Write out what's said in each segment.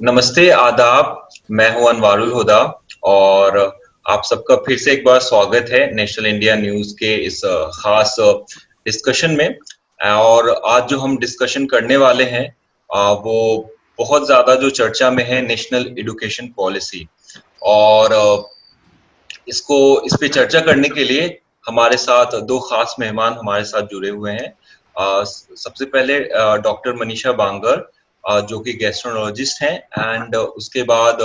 नमस्ते, आदाब। मैं हूं अनवारुल हुदा और आप सबका फिर से एक बार स्वागत है नेशनल इंडिया न्यूज के इस खास डिस्कशन में। और आज जो हम डिस्कशन करने वाले हैं वो बहुत ज्यादा जो चर्चा में है, नेशनल एजुकेशन पॉलिसी। और इस पे चर्चा करने के लिए हमारे साथ दो खास मेहमान हमारे साथ जुड़े हुए हैं। सबसे पहले डॉक्टर मनीषा बांगर, जो कि गैस्ट्रोनोलॉजिस्ट हैं, एंड उसके बाद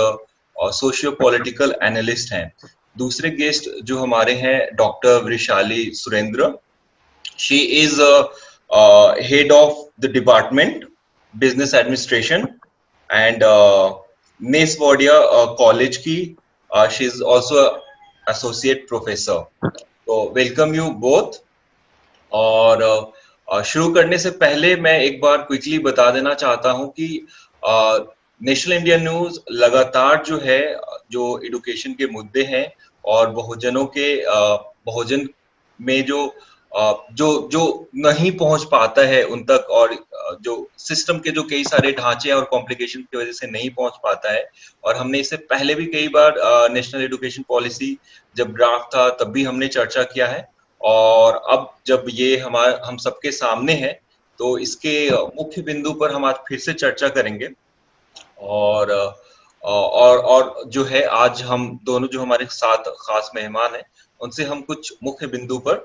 सोशियो पॉलिटिकल एनालिस्ट हैं। दूसरे गेस्ट जो हमारे हैं doctor Vrushali Surendra. She is head of the department business administration and Ness Wadia college की। She is also associate professor. तो वेलकम यू बोथ। और शुरू करने से पहले मैं एक बार क्विकली बता देना चाहता हूं कि नेशनल इंडिया न्यूज लगातार जो है, जो एजुकेशन के मुद्दे हैं और बहुजनों के बहुजन में जो नहीं पहुंच पाता है उन तक, और जो सिस्टम के जो कई सारे ढांचे और कॉम्प्लिकेशन की वजह से नहीं पहुंच पाता है। और हमने इससे पहले भी कई बार नेशनल एजुकेशन पॉलिसी जब ड्राफ्ट था तब भी हमने चर्चा किया है। और अब जब ये हम सबके सामने है तो इसके मुख्य बिंदु पर हम आज फिर से चर्चा करेंगे। और जो है, आज हम दोनों जो हमारे साथ खास मेहमान हैं उनसे हम कुछ मुख्य बिंदु पर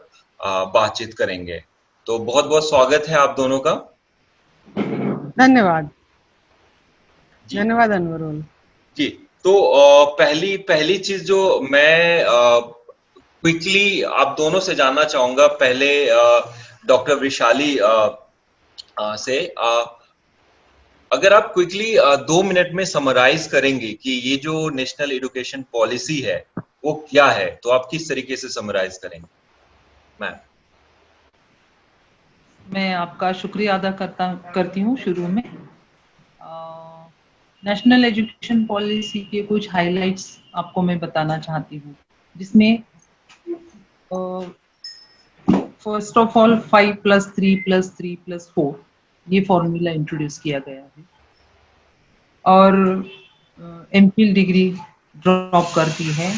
बातचीत करेंगे। तो बहुत बहुत स्वागत है आप दोनों का। धन्यवाद। धन्यवाद अनवरुल जी। तो पहली चीज जो मैं क्विकली आप दोनों से जानना चाहूंगा, पहले डॉक्टर वृशाली से, अगर आप क्विकली 2 मिनट में समराइज करेंगे कि ये जो नेशनल एजुकेशन पॉलिसी है वो क्या है, तो आप किस तरीके से समराइज करेंगे मैम? मैं आपका शुक्रिया अदा करती हूँ शुरू में। नेशनल एजुकेशन पॉलिसी के कुछ हाइलाइट्स आपको मैं बताना चाहती हूँ, जिसमें फर्स्ट ऑफ ऑल 5+3+3+4 ये फॉर्मूला इंट्रोड्यूस किया गया है। और एमफिल डिग्री ड्रॉप करती है।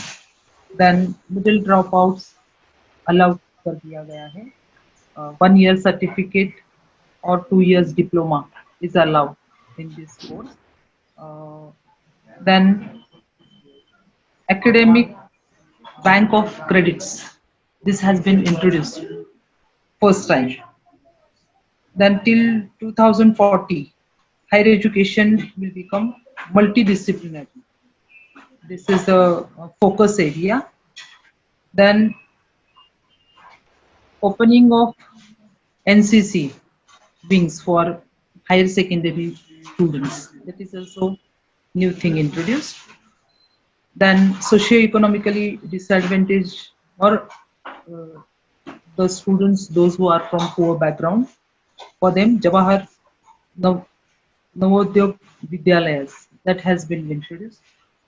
Then middle drop outs allow कर दिया गया है। 1 year certificate or 2 years diploma is allowed in this course. Then academic bank of credits, this has been introduced first time. Then till 2040 higher education will become multidisciplinary. This is a focus area. Then opening of NCC wings for higher secondary students, that is also new thing introduced. Then socio-economically disadvantaged or the students, those who are from poor background, for them Jawahar Navodaya Vidyalayas, that has been introduced.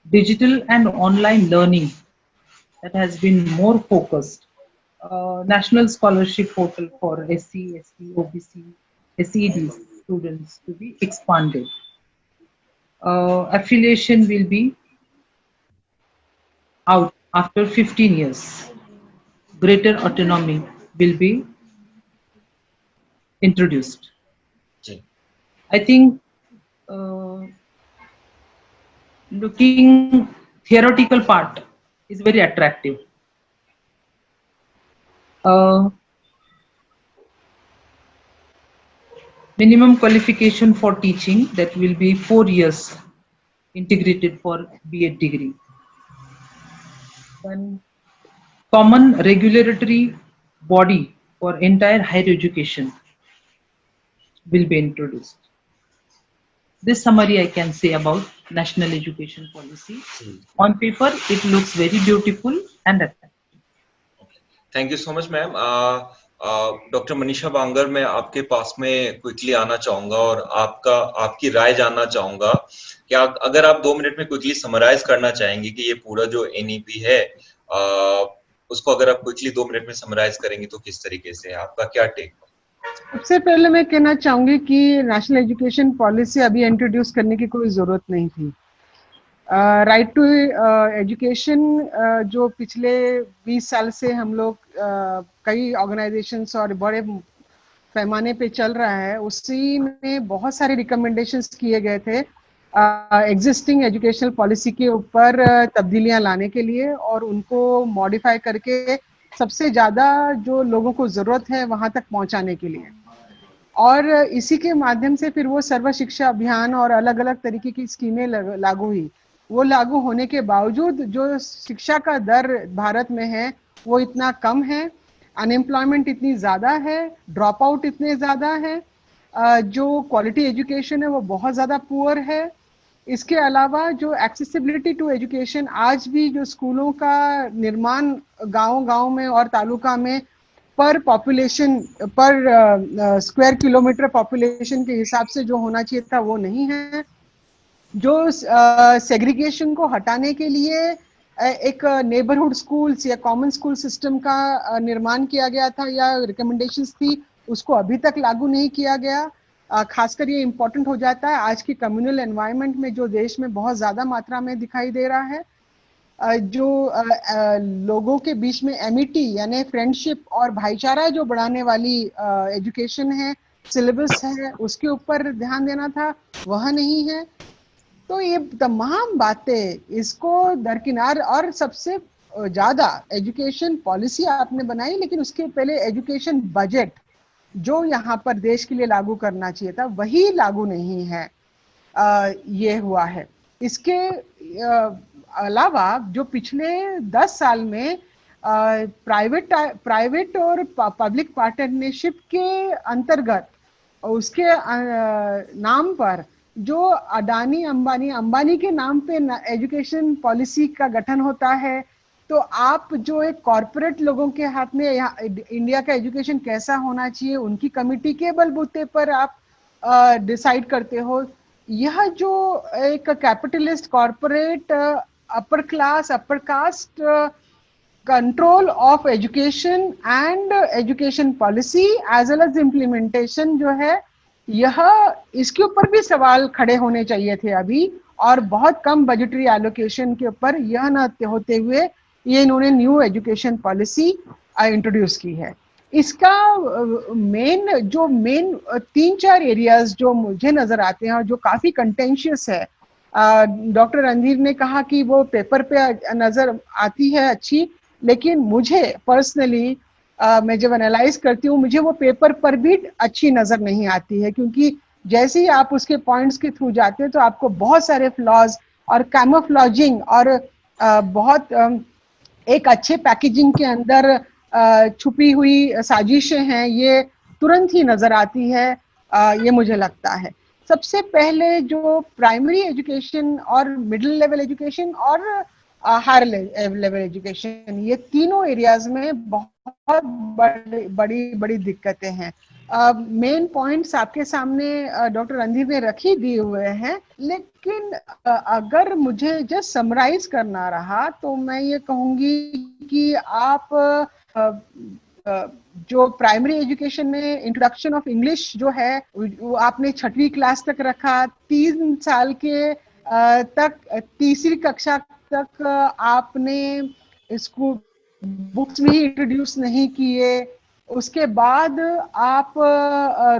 Digital and online learning, that has been more focused. National scholarship portal for SC, ST, OBC, SED students to be expanded. Affiliation will be out after 15 years. Greater autonomy will be introduced. I think looking theoretical part is very attractive. Minimum qualification for teaching, that will be 4 years integrated for B.Ed degree. Then common regulatory body for entire higher education will be introduced. This summary I can say about national education policy. On paper, it looks very beautiful and attractive. Thank you so much ma'am. Doctor Manisha Bangar, मैं आपके पास में quickly आना चाहूंगा और आपकी राय जानना चाहूंगा कि अगर आप 2 मिनट में क्विकली समराइज करना चाहेंगे कि ये पूरा जो एनईपी है उसको अगर आप क्विकली 2 मिनट में समराइज करेंगे तो किस तरीके से है, आपका क्या टेक? सबसे पहले मैं कहना चाहूंगी कि नेशनल एजुकेशन पॉलिसी अभी इंट्रोड्यूस करने की कोई जरूरत नहीं थी। राइट टू एजुकेशन जो पिछले 20 साल से हम लोग कई ऑर्गेनाइजेशंस और बड़े पैमाने पे चल रहा है, उसी में बहुत सारे रिकमेंडेशंस किए गए थे एग्जिस्टिंग एजुकेशनल पॉलिसी के ऊपर तब्दीलियां लाने के लिए और उनको मॉडिफाई करके सबसे ज़्यादा जो लोगों को ज़रूरत है वहाँ तक पहुँचाने के लिए। और इसी के माध्यम से फिर वो सर्व शिक्षा अभियान और अलग अलग तरीके की स्कीमें लागू हुई। वो लागू होने के बावजूद जो शिक्षा का दर भारत में है वो इतना कम है, अनएम्प्लॉयमेंट इतनी ज़्यादा है, ड्रॉप आउट इतने ज़्यादा है, जो क्वालिटी एजुकेशन है वो बहुत ज़्यादा पुअर है। इसके अलावा जो एक्सेसिबिलिटी टू एजुकेशन, आज भी जो स्कूलों का निर्माण गांव-गांव में और तालुका में पर पॉपुलेशन, पर स्क्वायर किलोमीटर पॉपुलेशन के हिसाब से जो होना चाहिए था वो नहीं है। जो सेग्रीगेशन को हटाने के लिए एक नेबरहुड स्कूल्स या कॉमन स्कूल सिस्टम का निर्माण किया गया था या रिकमेंडेशंस थी, उसको अभी तक लागू नहीं किया गया। खासकर ये इम्पोर्टेंट हो जाता है आज की कम्युनल एनवायरनमेंट में जो देश में बहुत ज़्यादा मात्रा में दिखाई दे रहा है। जो लोगों के बीच में एमिटी यानी फ्रेंडशिप और भाईचारा जो बढ़ाने वाली एजुकेशन है, सिलेबस है, उसके ऊपर ध्यान देना था, वह नहीं है। तो ये तमाम बातें इसको दरकिनार, और सबसे ज़्यादा एजुकेशन पॉलिसी आपने बनाई लेकिन उसके पहले एजुकेशन बजट जो यहाँ पर देश के लिए लागू करना चाहिए था वही लागू नहीं है। ये हुआ है। इसके अलावा जो पिछले 10 साल में प्राइवेट और पब्लिक पार्टनरशिप के अंतर्गत उसके नाम पर जो अंबानी के नाम पे एजुकेशन पॉलिसी का गठन होता है, तो आप जो एक कॉरपोरेट लोगों के हाथ में इंडिया का एजुकेशन कैसा होना चाहिए उनकी कमिटी के बलबूते पर आप डिसाइड करते हो। यह जो एक capitalist corporate upper class upper caste control of education and education policy as well as implementation जो है, यह इसके ऊपर भी सवाल खड़े होने चाहिए थे अभी, और बहुत कम बजटरी एलोकेशन के ऊपर यह न होते हुए ये इन्होंने न्यू एजुकेशन पॉलिसी इंट्रोड्यूस की है। इसका मेन 3-4 एरियाज जो मुझे नजर आते हैं और जो काफी कंटेंशियस है, डॉक्टर रणधीर ने कहा कि वो पेपर पे नजर आती है अच्छी, लेकिन मुझे पर्सनली मैं जब एनालाइज करती हूँ मुझे वो पेपर पर भी अच्छी नजर नहीं आती है, क्योंकि जैसे ही आप उसके पॉइंट्स के थ्रू जाते हैं तो आपको बहुत सारे फ्लॉज और कैमोफ्लॉजिंग और बहुत एक अच्छे पैकेजिंग के अंदर छुपी हुई साजिशें हैं, ये तुरंत ही नजर आती है। ये मुझे लगता है सबसे पहले जो प्राइमरी एजुकेशन और मिडिल लेवल एजुकेशन और हायर लेवल एजुकेशन, ये तीनों एरियाज में बहुत बड़ी दिक्कतें हैं। मेन पॉइंट्स आपके सामने डॉक्टर रणधीर ने रखी दिए हुए हैं, लेकिन अगर मुझे जस्ट समराइज करना रहा तो मैं ये कहूंगी कि आप जो प्राइमरी एजुकेशन में इंट्रोडक्शन ऑफ इंग्लिश जो है वो आपने 6वीं क्लास तक रखा, 3 साल के तक 3री कक्षा तक आपने स्कूल बुक्स भी इंट्रोड्यूस नहीं किए। उसके बाद आप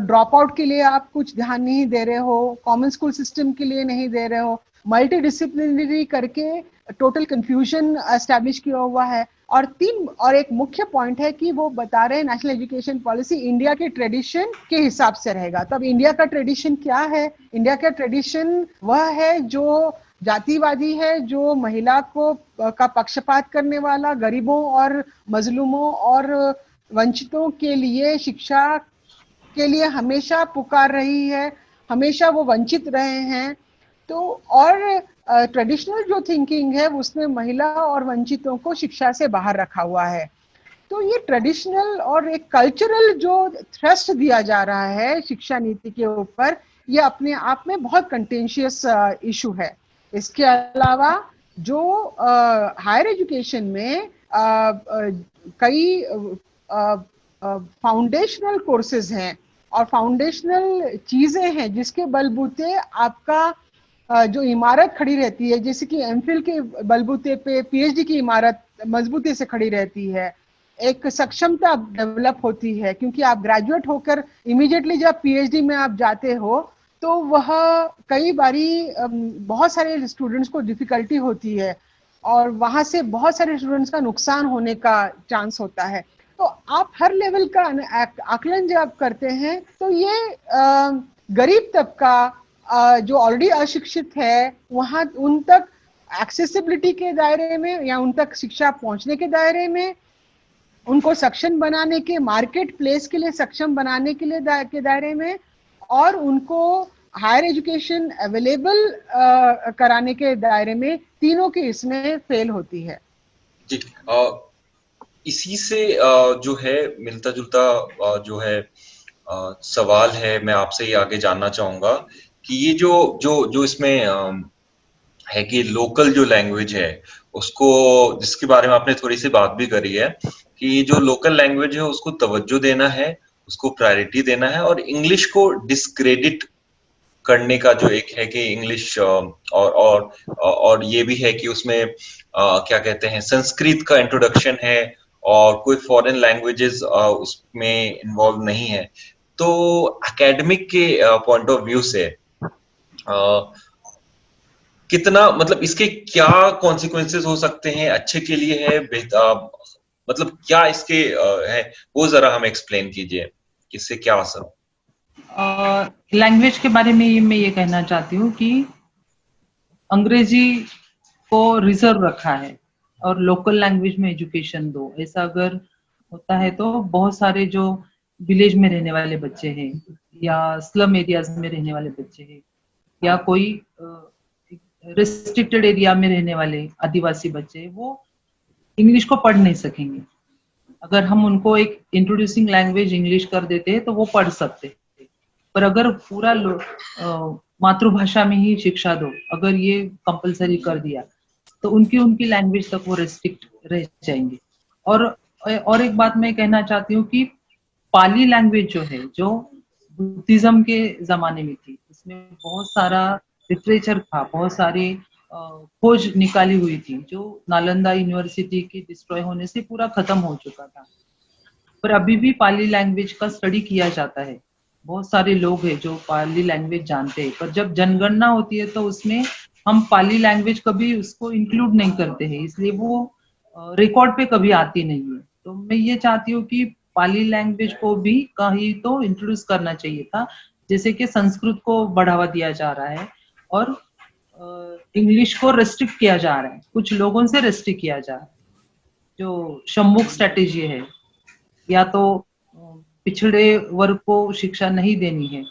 ड्रॉप आउट के लिए आप कुछ ध्यान नहीं दे रहे हो, कॉमन स्कूल सिस्टम के लिए नहीं दे रहे हो, मल्टी डिसिप्लिनरी करके टोटल कंफ्यूजन एस्टैब्लिश किया हुआ है। और एक मुख्य पॉइंट है कि वो बता रहे हैं नेशनल एजुकेशन पॉलिसी इंडिया के ट्रेडिशन के हिसाब से रहेगा। तब इंडिया का ट्रेडिशन क्या है? इंडिया का ट्रेडिशन वह है जो जातिवादी है, जो महिला को का पक्षपात करने वाला, गरीबों और मजलूमों और वंचितों के लिए शिक्षा के लिए हमेशा पुकार रही है, हमेशा वो वंचित रहे हैं। तो और ट्रेडिशनल जो थिंकिंग है उसमें महिला और वंचितों को शिक्षा से बाहर रखा हुआ है। तो ये ट्रेडिशनल और एक कल्चरल जो थ्रस्ट दिया जा रहा है शिक्षा नीति के ऊपर, ये अपने आप में बहुत कंटेंशियस इशू है। इसके अलावा जो हायर एजुकेशन में कई फाउंडेशनल कोर्सेज हैं और फाउंडेशनल चीजें हैं जिसके बलबूते आपका जो इमारत खड़ी रहती है, जैसे कि एमफिल के बलबूते पे पीएचडी की इमारत मजबूती से खड़ी रहती है, एक सक्षमता डेवलप होती है, क्योंकि आप ग्रेजुएट होकर इमीडिएटली जब पीएचडी में आप जाते हो तो वह कई बारी बहुत सारे स्टूडेंट्स को डिफिकल्टी होती है और वहां से बहुत सारे स्टूडेंट्स का नुकसान होने का चांस होता है। तो आप हर लेवल का आकलन जब आप करते हैं तो ये गरीब तबका जो ऑलरेडी अशिक्षित है वहां उन तक एक्सेसिबिलिटी के दायरे में या उन तक शिक्षा पहुंचने के दायरे में, उनको सक्षम बनाने के, मार्केट प्लेस के लिए सक्षम बनाने के लिए के दायरे में, और उनको हायर एजुकेशन अवेलेबल कराने के दायरे में, तीनों की इसमें फेल होती है। जी, इसी से जो है मिलता जुलता जो है सवाल है, मैं आपसे ही आगे जानना चाहूंगा कि ये जो इसमें है कि लोकल जो लैंग्वेज है उसको, जिसके बारे में आपने थोड़ी सी बात भी करी है कि जो लोकल लैंग्वेज है उसको तवज्जो देना है, उसको प्रायोरिटी देना है, और इंग्लिश को डिस्क्रेडिट करने का जो एक है कि इंग्लिश और ये भी है कि उसमें क्या कहते हैं संस्कृत का इंट्रोडक्शन है और कोई फॉरेन लैंग्वेजेस उसमें इन्वॉल्व नहीं है। तो एकेडमिक के पॉइंट ऑफ व्यू से कितना, मतलब इसके क्या कॉन्सिक्वेंसेस हो सकते हैं, अच्छे के लिए है, मतलब क्या इसके है, वो जरा हमें एक्सप्लेन कीजिए, इससे क्या असर? लैंग्वेज के बारे में मैं ये कहना चाहती हूँ कि अंग्रेजी को रिजर्व रखा है और लोकल लैंग्वेज में एजुकेशन दो, ऐसा अगर होता है तो बहुत सारे जो विलेज में रहने वाले बच्चे हैं या स्लम एरियाज में रहने वाले बच्चे हैं या कोई रेस्ट्रिक्टेड एरिया में रहने वाले आदिवासी बच्चे, वो इंग्लिश को पढ़ नहीं सकेंगे। अगर हम उनको एक इंट्रोड्यूसिंग लैंग्वेज इंग्लिश कर देते हैं तो वो पढ़ सकते हैं, पर अगर पूरा मातृभाषा में ही शिक्षा दो, अगर ये कंपलसरी कर दिया तो उनकी लैंग्वेज तक वो रेस्ट्रिक्ट रह जाएंगे। और एक बात मैं कहना चाहती हूँ कि पाली लैंग्वेज जो है, जो बुद्धिज्म के जमाने में थी, उसमें बहुत सारा लिटरेचर था, बहुत सारे खोज निकाली हुई थी जो नालंदा यूनिवर्सिटी के डिस्ट्रॉय होने से पूरा खत्म हो चुका था, पर अभी भी पाली लैंग्वेज का स्टडी किया जाता है। बहुत सारे लोग हैं जो पाली लैंग्वेज जानते हैं, पर जब जनगणना होती है तो उसमें हम पाली लैंग्वेज कभी उसको इंक्लूड नहीं करते हैं, इसलिए वो रिकॉर्ड पे कभी आती नहीं है। तो मैं ये चाहती हूँ कि पाली लैंग्वेज को भी कहीं तो इंट्रोड्यूस करना चाहिए था, जैसे कि संस्कृत को बढ़ावा दिया जा रहा है और इंग्लिश को रेस्ट्रिक्ट किया जा रहा है, कुछ लोगों से रेस्ट्रिक्ट किया जा रहा है। जो शंमुख स्ट्रेटेजी है, या तो पिछड़े वर्ग को शिक्षा नहीं देनी है,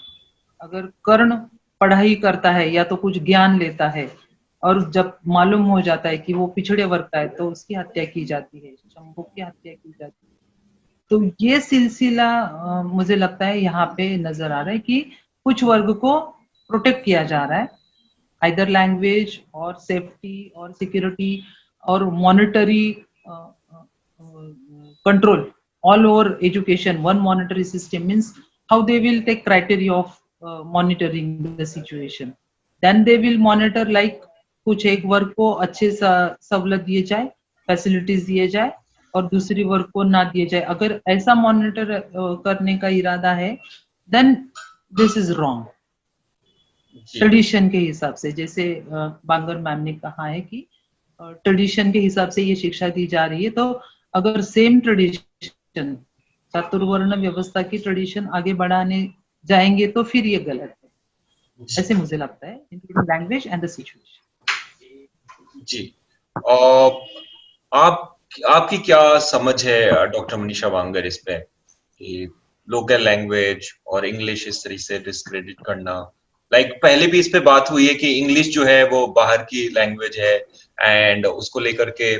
अगर कर्ण पढ़ाई करता है या तो कुछ ज्ञान लेता है और जब मालूम हो जाता है कि वो पिछड़े वर्ग का है तो उसकी हत्या की जाती है, शंमुख की हत्या की जाती है। तो ये सिलसिला मुझे लगता है यहाँ पे नजर आ रहा है कि कुछ वर्ग को प्रोटेक्ट किया जा रहा है, आइदर लैंग्वेज और सेफ्टी और सिक्योरिटी और monetary control all over education. One monetary system means how they will take criteria of monitoring the situation. Then they will monitor like कुछ एक वर्ग को अच्छे सहूलत दिए जाए, फैसिलिटीज दिए जाए और दूसरी वर्ग को ना दिए जाए। अगर ऐसा मॉनिटर करने का इरादा है then this is wrong. Tradition के हिसाब से, जैसे बांगर मैम ने कहा है कि ट्रेडिशन के हिसाब से ये शिक्षा दी जा रही है, तो अगर सेम ट्रेडिशन चातुर्वर्ण व्यवस्था की ट्रेडिशन आगे बढ़ाने जाएंगे तो फिर ये गलत है, ऐसे मुझे लगता है, including language and the situation. जी, आपकी क्या समझ है डॉक्टर मनीषा बांगर इस पे कि लोकल लैंग्वेज और इंग्लिश इस तरह से डिस्क्रेडिट करना? पहले भी इस पे बात हुई है कि इंग्लिश जो है वो बाहर की लैंग्वेज है एंड उसको लेकर के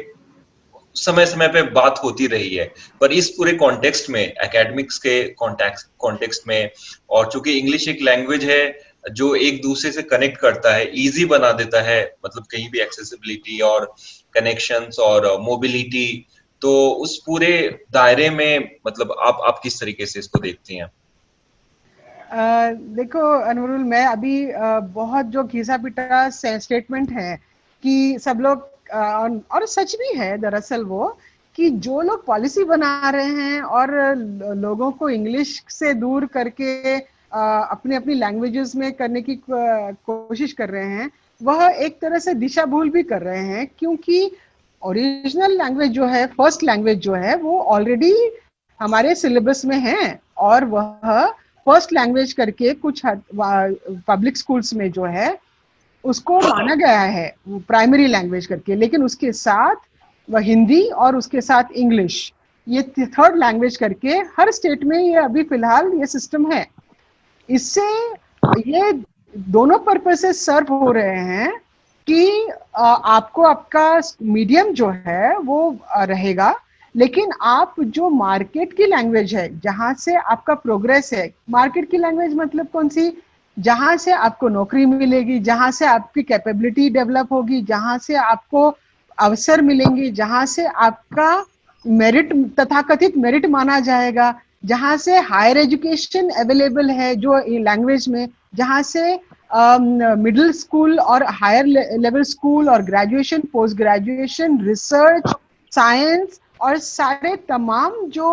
समय समय पे बात होती रही है, पर इस पूरे कॉन्टेक्स्ट में, एकेडमिक्स के कॉन्टेक्स्ट में, और चूंकि इंग्लिश एक लैंग्वेज है जो एक दूसरे से कनेक्ट करता है, इजी बना देता है, मतलब कहीं भी एक्सेसिबिलिटी और कनेक्शंस और मोबिलिटी तो उस पूरे दायरे में मतलब आप किस तरीके से इसको देखती हैं? देखो अनवरुल, मैं अभी बहुत जो घिसा पिटा स्टेटमेंट है कि सब लोग और सच भी है दरअसल वो, कि जो लोग पॉलिसी बना रहे हैं और लोगों को इंग्लिश से दूर करके अपने अपनी लैंग्वेजेस में करने की कोशिश कर रहे हैं, वह एक तरह से दिशा भूल भी कर रहे हैं, क्योंकि ओरिजिनल लैंग्वेज जो है, फर्स्ट लैंग्वेज जो है, वो ऑलरेडी हमारे सिलेबस में है, और वह फर्स्ट लैंग्वेज करके कुछ पब्लिक स्कूल्स में जो है उसको माना गया है प्राइमरी लैंग्वेज करके, लेकिन उसके साथ वह हिंदी और उसके साथ इंग्लिश, ये थर्ड लैंग्वेज करके हर स्टेट में ये अभी फिलहाल ये सिस्टम है। इससे ये दोनों पर्पसेस सर्व हो रहे हैं कि आपको आपका मीडियम जो है वो रहेगा, लेकिन आप जो मार्केट की लैंग्वेज है, जहां से आपका प्रोग्रेस है, मार्केट की लैंग्वेज मतलब कौन सी, जहां से आपको नौकरी मिलेगी, जहां से आपकी कैपेबिलिटी डेवलप होगी, जहां से आपको अवसर मिलेंगे, जहां से आपका मेरिट, तथाकथित मेरिट माना जाएगा, जहां से हायर एजुकेशन अवेलेबल है जो लैंग्वेज में, जहां से मिडिल स्कूल और हायर लेवल स्कूल और graduation, post graduation, research, science और सारे तमाम जो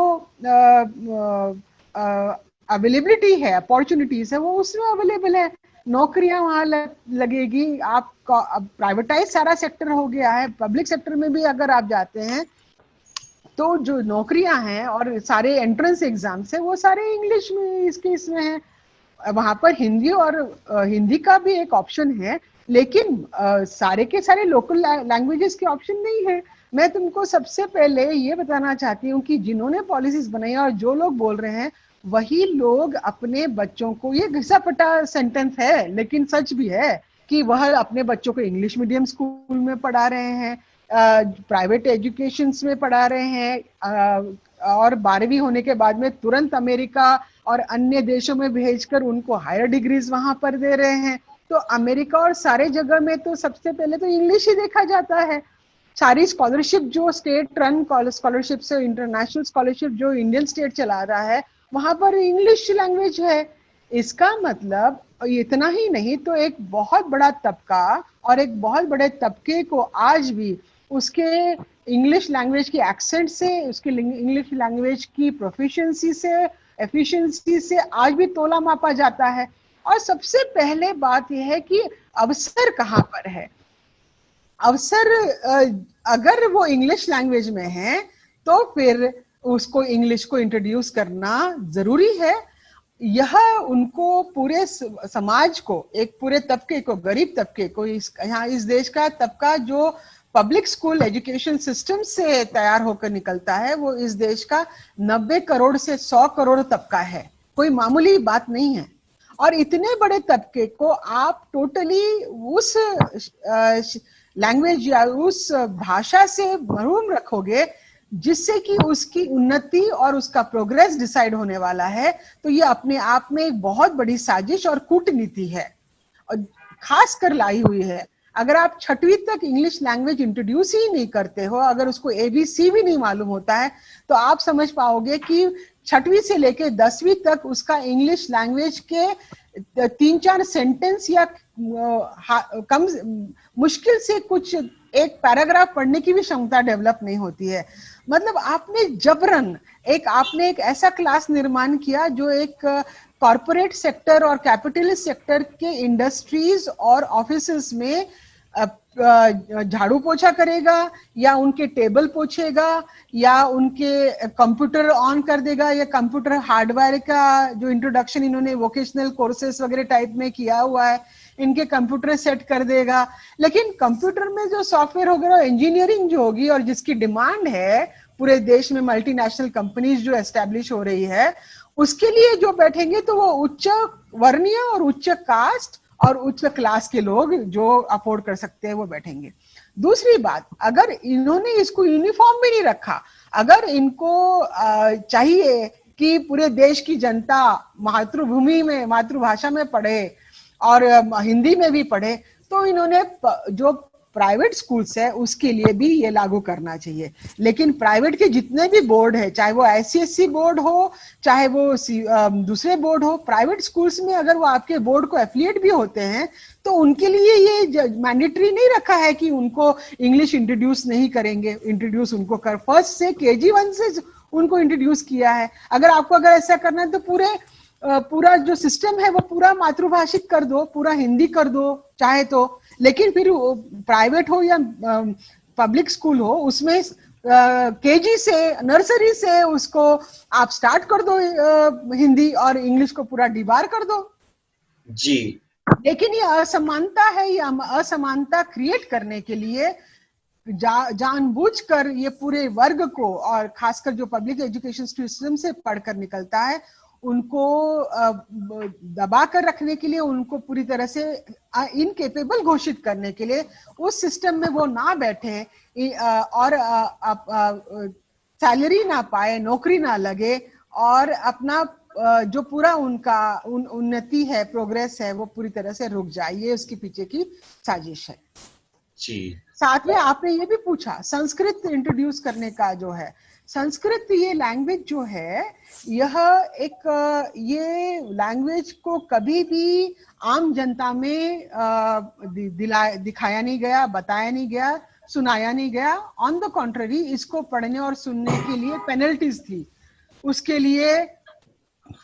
अवेलेबिलिटी है, अपॉर्चुनिटीज है, वो उसमें अवेलेबल है। नौकरियां वहां लगेगी। आप प्राइवेटाइज सारा सेक्टर हो गया है, पब्लिक सेक्टर में भी अगर आप जाते हैं तो जो नौकरियां हैं और सारे एंट्रेंस एग्जाम्स है वो सारे इंग्लिश में इसमें है। वहां पर हिंदी और हिंदी का भी एक ऑप्शन है, लेकिन सारे के सारे लोकल लैंग्वेजेस के ऑप्शन नहीं है। मैं तुमको सबसे पहले ये बताना चाहती हूँ कि जिन्होंने पॉलिसीज बनाई और जो लोग बोल रहे हैं, वही लोग अपने बच्चों को, ये घिसा पटा सेंटेंस है लेकिन सच भी है, कि वह अपने बच्चों को इंग्लिश मीडियम स्कूल में पढ़ा रहे हैं, प्राइवेट एजुकेशन में पढ़ा रहे हैं, और 12वीं होने के बाद में तुरंत अमेरिका और अन्य देशों में भेजकर उनको हायर डिग्रीज वहां पर दे रहे हैं। तो अमेरिका और सारे जगह में तो सबसे पहले तो इंग्लिश ही देखा जाता है। सारी स्कॉलरशिप जो स्टेट रन स्कॉलरशिप से इंटरनेशनल स्कॉलरशिप जो इंडियन स्टेट चला रहा है, वहां पर इंग्लिश लैंग्वेज है। इसका मतलब इतना ही नहीं, तो एक बहुत बड़ा तबका और एक बहुत बड़े तबके को आज भी उसके इंग्लिश लैंग्वेज की एक्सेंट से, उसके इंग्लिश लैंग्वेज की प्रोफिशिएंसी से, एफिशिएंसी से आज भी तोला मापा जाता है। और सबसे पहले बात यह है कि अवसर कहाँ पर है। अवसर अगर वो इंग्लिश लैंग्वेज में है तो फिर उसको इंग्लिश को इंट्रोड्यूस करना जरूरी है। यह उनको पूरे समाज को, एक पूरे तबके को, गरीब तबके को, यहाँ इस देश का तबका जो पब्लिक स्कूल एजुकेशन सिस्टम से तैयार होकर निकलता है, वो इस देश का 90 करोड़ से 100 करोड़ तबका है, कोई मामूली बात नहीं है। और इतने बड़े तबके को आप टोटली उस लैंग्वेज या उस भाषा से महरूम रखोगे जिससे कि उसकी उन्नति और उसका प्रोग्रेस डिसाइड होने वाला है, तो ये अपने आप में एक बहुत बड़ी साजिश और कूटनीति है, और खास कर लाई हुई है। अगर आप 6वीं तक इंग्लिश लैंग्वेज इंट्रोड्यूस ही नहीं करते हो, अगर उसको ABC भी नहीं मालूम होता है, तो आप समझ पाओगे कि 6वीं से लेके 10वीं तक उसका इंग्लिश लैंग्वेज के 3-4 सेंटेंस या कम मुश्किल से कुछ एक पैराग्राफ पढ़ने की भी क्षमता डेवलप नहीं होती है। मतलब आपने जबरन आपने एक ऐसा क्लास निर्माण किया जो एक कॉर्पोरेट सेक्टर और कैपिटलिस्ट सेक्टर के इंडस्ट्रीज और ऑफिसेस में झाड़ू पोछा करेगा, या उनके टेबल पोछेगा, या उनके कंप्यूटर ऑन कर देगा, या कंप्यूटर हार्डवेयर का जो इंट्रोडक्शन इन्होंने वोकेशनल कोर्सेस वगैरह टाइप में किया हुआ है, इनके कंप्यूटर सेट कर देगा। लेकिन कंप्यूटर में जो सॉफ्टवेयर होगा, इंजीनियरिंग जो होगी और जिसकी डिमांड है पूरे देश में, मल्टीनेशनल कंपनीज जो एस्टेब्लिश हो रही है, उसके लिए जो बैठेंगे तो वो उच्च वर्णीय और उच्च कास्ट और उच्च क्लास के लोग जो अफोर्ड कर सकते हैं वो बैठेंगे। दूसरी बात, अगर इन्होंने इसको यूनिफॉर्म भी नहीं रखा, अगर इनको चाहिए कि पूरे देश की जनता मातृभूमि में, मातृभाषा में पढ़े और हिंदी में भी पढ़े, तो इन्होंने जो प्राइवेट स्कूल्स है उसके लिए भी ये लागू करना चाहिए। लेकिन प्राइवेट के जितने भी बोर्ड है, चाहे वो ICSE बोर्ड हो, चाहे वो दूसरे बोर्ड हो, प्राइवेट स्कूल्स में अगर वो आपके बोर्ड को एफिलिएट भी होते हैं तो उनके लिए ये मैंडेटरी नहीं रखा है कि उनको इंग्लिश इंट्रोड्यूस नहीं करेंगे। इंट्रोड्यूस उनको कर, फर्स्ट से KG1 से उनको इंट्रोड्यूस किया है। अगर ऐसा करना है तो पूरा जो सिस्टम है वो पूरा मातृभाषिक कर दो, पूरा हिंदी कर दो चाहे तो। लेकिन फिर प्राइवेट हो या पब्लिक स्कूल हो, उसमें KG से, नर्सरी से उसको आप स्टार्ट कर दो हिंदी, और इंग्लिश को पूरा डिबार कर दो जी। लेकिन ये असमानता है, ये असमानता क्रिएट करने के लिए जानबूझकर ये पूरे वर्ग को, और खासकर जो पब्लिक एजुकेशन सिस्टम से पढ़कर निकलता है, उनको दबा कर रखने के लिए, उनको पूरी तरह से इनकेपेबल घोषित करने के लिए, उस सिस्टम में वो ना बैठे और सैलरी ना पाए, नौकरी ना लगे, और अपना जो पूरा उनका उन्नति है, प्रोग्रेस है, वो पूरी तरह से रुक जाए। ये उसके पीछे की साजिश है जी। साथ में आपने ये भी पूछा संस्कृत इंट्रोड्यूस करने का, जो है संस्कृत, ये लैंग्वेज जो है, यह ये लैंग्वेज को कभी भी आम जनता में दिखाया नहीं गया, बताया नहीं गया, सुनाया नहीं गया। ऑन द कॉन्ट्ररी, इसको पढ़ने और सुनने के लिए पेनल्टीज थी, उसके लिए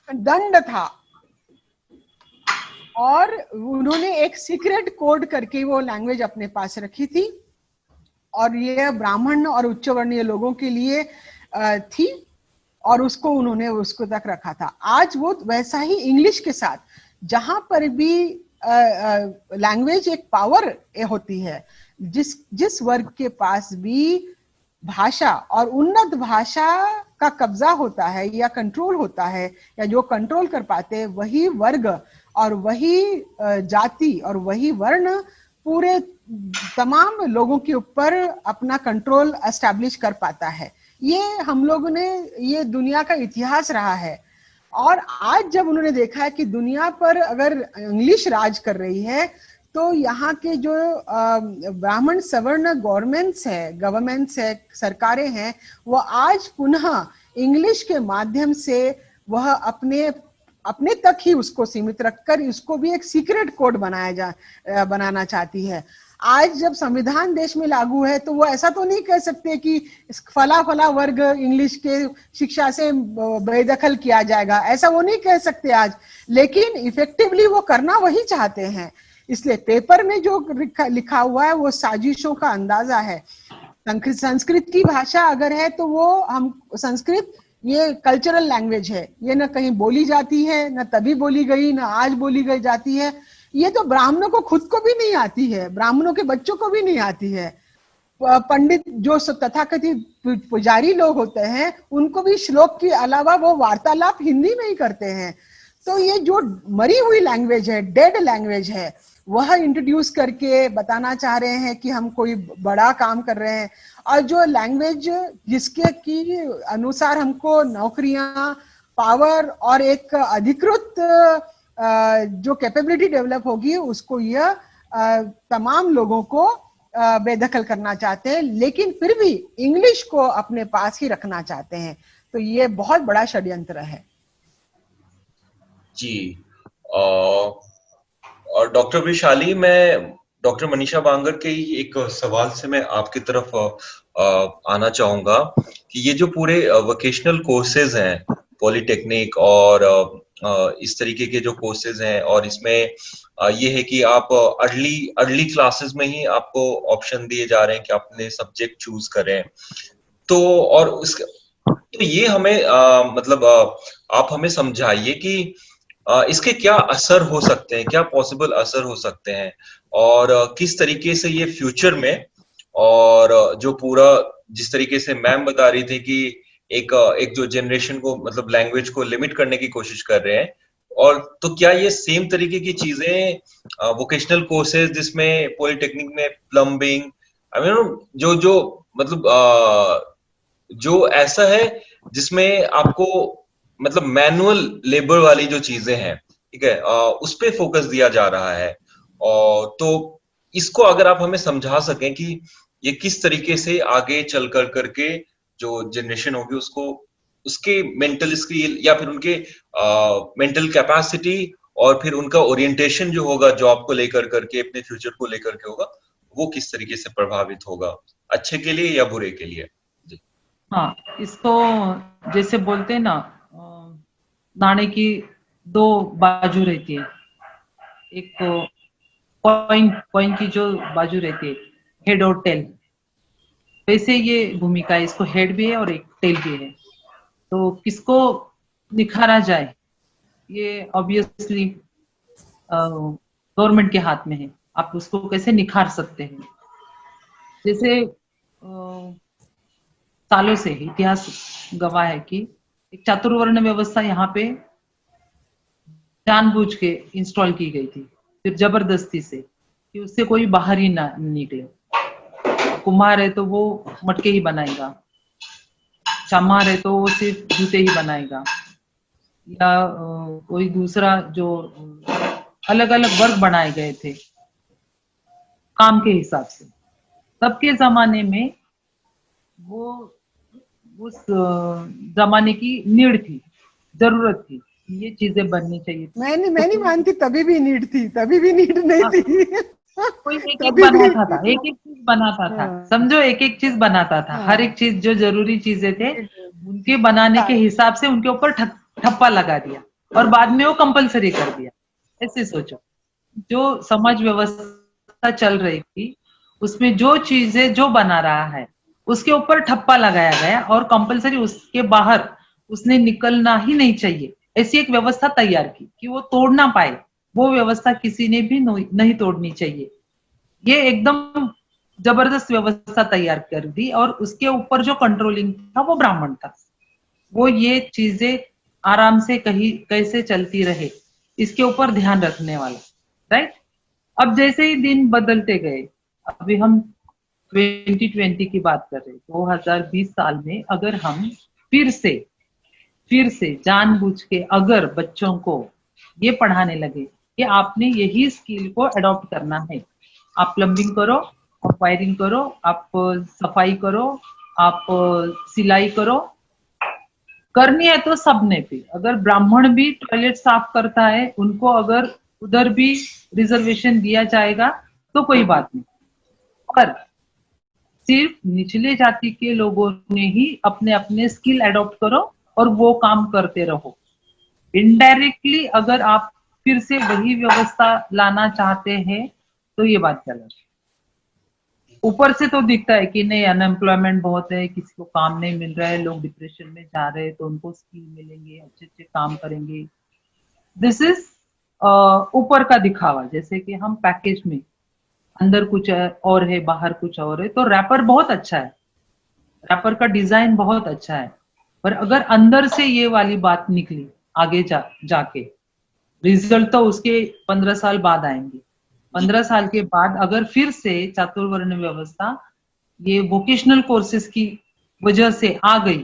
दंड था, और उन्होंने एक सीक्रेट कोड करके वो लैंग्वेज अपने पास रखी थी, और ये ब्राह्मण और उच्च वर्णीय लोगों के लिए थी, और उसको उन्होंने उसको तक रखा था। आज वो वैसा ही इंग्लिश के साथ, जहां पर भी लैंग्वेज एक पावर होती है, जिस वर्ग के पास भी भाषा और उन्नत भाषा का कब्जा होता है या कंट्रोल होता है, या जो कंट्रोल कर पाते हैं, वही वर्ग और वही जाति और वही वर्ण पूरे तमाम लोगों के ऊपर अपना कंट्रोल एस्टैब्लिश कर पाता है। ये हम लोगों ने, ये दुनिया का इतिहास रहा है। और आज जब उन्होंने देखा है कि दुनिया पर अगर इंग्लिश राज कर रही है, तो यहाँ के जो ब्राह्मण सवर्ण गवर्नमेंट्स है, सरकारें हैं, वो आज पुनः इंग्लिश के माध्यम से वह अपने तक ही उसको सीमित रखकर इसको भी एक सीक्रेट कोड बनाना चाहती है। आज जब संविधान देश में लागू है, तो वो ऐसा तो नहीं कह सकते कि फला वर्ग इंग्लिश के शिक्षा से बेदखल किया जाएगा, ऐसा वो नहीं कह सकते आज। लेकिन इफेक्टिवली वो करना वही चाहते हैं। इसलिए पेपर में जो लिखा हुआ है वो साजिशों का अंदाजा है। संस्कृत की भाषा अगर है तो वो संस्कृत ये कल्चरल लैंग्वेज है, ये न कहीं बोली जाती है, न तभी बोली गई, न आज बोली गई जाती है। ये तो ब्राह्मणों को खुद को भी नहीं आती है, ब्राह्मणों के बच्चों को भी नहीं आती है। पंडित जो तथाकथित पुजारी लोग होते हैं, उनको भी श्लोक के अलावा वो वार्तालाप हिंदी में ही करते हैं। तो ये जो मरी हुई लैंग्वेज है, डेड लैंग्वेज है, वह इंट्रोड्यूस करके बताना चाह रहे हैं कि हम कोई बड़ा काम कर रहे हैं। और जो लैंग्वेज जिसके की अनुसार हमको नौकरियां, पावर और एक अधिकृत जो कैपेबिलिटी डेवलप होगी, उसको यह तमाम लोगों को बेदखल करना चाहते हैं, लेकिन फिर भी इंग्लिश को अपने पास ही रखना चाहते हैं। तो ये बहुत बड़ा षड्यंत्र है जी। और डॉक्टर वैशाली, मैं डॉक्टर मनीषा बांगर के एक सवाल से मैं आपकी तरफ आना चाहूंगा कि ये जो पूरे वोकेशनल कोर्सेज हैं, पॉलिटेक्निक और इस तरीके के जो कोर्सेज हैं, और इसमें ये है कि आप अर्ली क्लासेस में ही आपको ऑप्शन दिए जा रहे हैं कि अपने सब्जेक्ट चूज करें, तो और तो ये हमें मतलब आप हमें समझाइए कि इसके क्या असर हो सकते हैं, क्या पॉसिबल असर हो सकते हैं, और किस तरीके से ये फ्यूचर में, और जो पूरा जिस तरीके से मैम बता रही थी कि एक जो जनरेशन को मतलब लैंग्वेज को लिमिट करने की कोशिश कर रहे हैं, और तो क्या ये सेम तरीके की चीजें वोकेशनल कोर्सेज जिसमें पॉलिटेक्निक में प्लम्बिंग, आई मीन जो मतलब जो ऐसा है जिसमें आपको मतलब मैनुअल लेबर वाली जो चीजें हैं, ठीक है, उस पे फोकस दिया जा रहा है, और तो इसको अगर आप हमें समझा सकें कि ये किस तरीके से आगे चल कर करके जो जनरेशन होगी उसको उसके मेंटल स्किल या फिर उनके मेंटल कैपेसिटी और फिर उनका ओरिएंटेशन जो होगा जॉब को लेकर करके अपने फ्यूचर को लेकर के होगा, वो किस तरीके से प्रभावित होगा, अच्छे के लिए या बुरे के लिए? जी। हाँ, इसको जैसे बोलते हैं ना, नाणे की दो बाजू रहती है। एक कॉइन की जो बाजू रहती है, हेड और टेल, वैसे ये भूमिका है, इसको हेड भी है और एक टेल भी है। तो किसको निखारा जाए, ये ऑब्वियसली गवर्नमेंट के हाथ में है। आप उसको कैसे निखार सकते हैं? जैसे सालों से इतिहास गवाह है कि एक चातुर्वर्ण व्यवस्था यहाँ पे जानबूझ के इंस्टॉल की गई थी, फिर जबरदस्ती से, कि उससे कोई बाहर ही ना निकले। कुम्हार है तो वो मटके ही बनाएगा, चामार है तो वो सिर्फ जूते ही बनाएगा, या कोई दूसरा जो अलग अलग वर्ग बनाए गए थे काम के हिसाब से। तब के जमाने में वो उस जमाने की नीड थी, जरूरत थी, ये चीजें बननी चाहिए। मैं नहीं मानती, तभी भी नीड थी, तभी भी नीड नहीं थी। कोई एक एक बनाता था, एक एक चीज बनाता था, समझो, एक एक चीज बनाता था। हर एक चीज जो जरूरी चीजें थे उनके बनाने के हिसाब से उनके ऊपर ठप्पा लगा दिया और बाद में वो कंपलसरी कर दिया। ऐसे सोचो, जो समाज व्यवस्था चल रही थी उसमें जो चीजें जो बना रहा है उसके ऊपर ठप्पा लगाया गया और कंपलसरी उसके बाहर उसने निकलना ही नहीं चाहिए, ऐसी एक व्यवस्था तैयार की कि वो तोड़ ना पाए। वो व्यवस्था किसी ने भी नहीं तोड़नी चाहिए। ये एकदम जबरदस्त व्यवस्था तैयार कर दी और उसके ऊपर जो कंट्रोलिंग था वो ब्राह्मण था। वो ये चीजें आराम से कहीं कैसे चलती रहे इसके ऊपर ध्यान रखने वाला, राइट। अब जैसे ही दिन बदलते गए, अभी हम 2020 की बात कर रहे हैं, 2020 साल में अगर हम फिर से जानबूझ के अगर बच्चों को ये पढ़ाने लगे कि आपने यही स्किल को अडॉप्ट करना है, आप प्लम्बिंग करो, आप वायरिंग करो, आप सफाई करो, आप सिलाई करो, करनी है तो सबने भी। अगर ब्राह्मण भी टॉयलेट साफ करता है, उनको अगर उधर भी रिजर्वेशन दिया जाएगा तो कोई बात नहीं, पर सिर्फ निचले जाति के लोगों ने ही अपने अपने स्किल अडॉप्ट करो और वो काम करते रहो। इनडायरेक्टली अगर आप फिर से वही व्यवस्था लाना चाहते हैं तो ये बात गलत है। ऊपर से तो दिखता है कि नहीं, अनएम्प्लॉयमेंट बहुत है, किसी को काम नहीं मिल रहा है, लोग डिप्रेशन में जा रहे हैं, तो उनको स्किल मिलेंगे, अच्छे अच्छे काम करेंगे। दिस इज ऊपर का दिखावा, जैसे कि हम पैकेज में अंदर कुछ और है, बाहर कुछ और है। तो रैपर बहुत अच्छा है, रैपर का डिजाइन बहुत अच्छा है, पर अगर अंदर से ये वाली बात निकली आगे जाके रिजल्ट तो उसके 15 साल बाद आएंगे। 15 साल के बाद अगर फिर से चातुर्वर्ण व्यवस्था ये वोकेशनल कोर्सेज की वजह से आ गई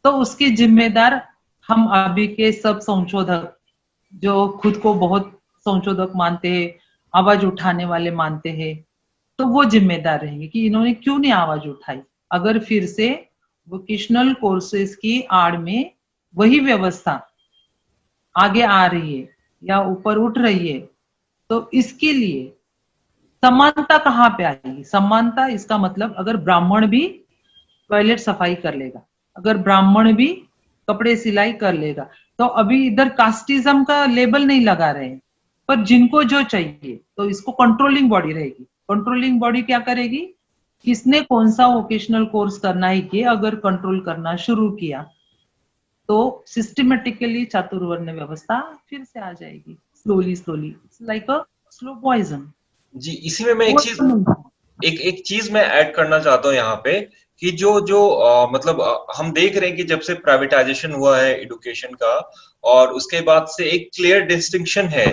तो उसके जिम्मेदार हम अभी के सब संशोधक जो खुद को बहुत संशोधक मानते हैं, आवाज उठाने वाले मानते हैं, तो वो जिम्मेदार रहेंगे कि इन्होंने क्यों नहीं आवाज उठाई। अगर फिर से वोकेशनल कोर्सेज की आड़ में वही व्यवस्था आगे आ रही है या ऊपर उठ रही है, तो इसके लिए समानता कहाँ पे आएगी? समानता इसका मतलब अगर ब्राह्मण भी टॉयलेट सफाई कर लेगा, अगर ब्राह्मण भी कपड़े सिलाई कर लेगा, तो अभी इधर कास्टिज्म का लेबल नहीं लगा रहे हैं, पर जिनको जो चाहिए तो इसको कंट्रोलिंग बॉडी रहेगी। कंट्रोलिंग बॉडी क्या करेगी? किसने कौन सा वोकेशनल कोर्स करना है, ये अगर कंट्रोल करना शुरू किया तो सिस्टमेटिकली चातुर्वर्ण व्यवस्था फिर से आ जाएगी, slowly it's like a slow poison. जी, इसी में मैं एक चीज मैं ऐड करना चाहता हूँ यहाँ पे कि जो मतलब हम देख रहे हैं कि जब से प्राइवेटाइजेशन हुआ है एजुकेशन का, और उसके बाद से एक क्लियर डिस्टिंक्शन है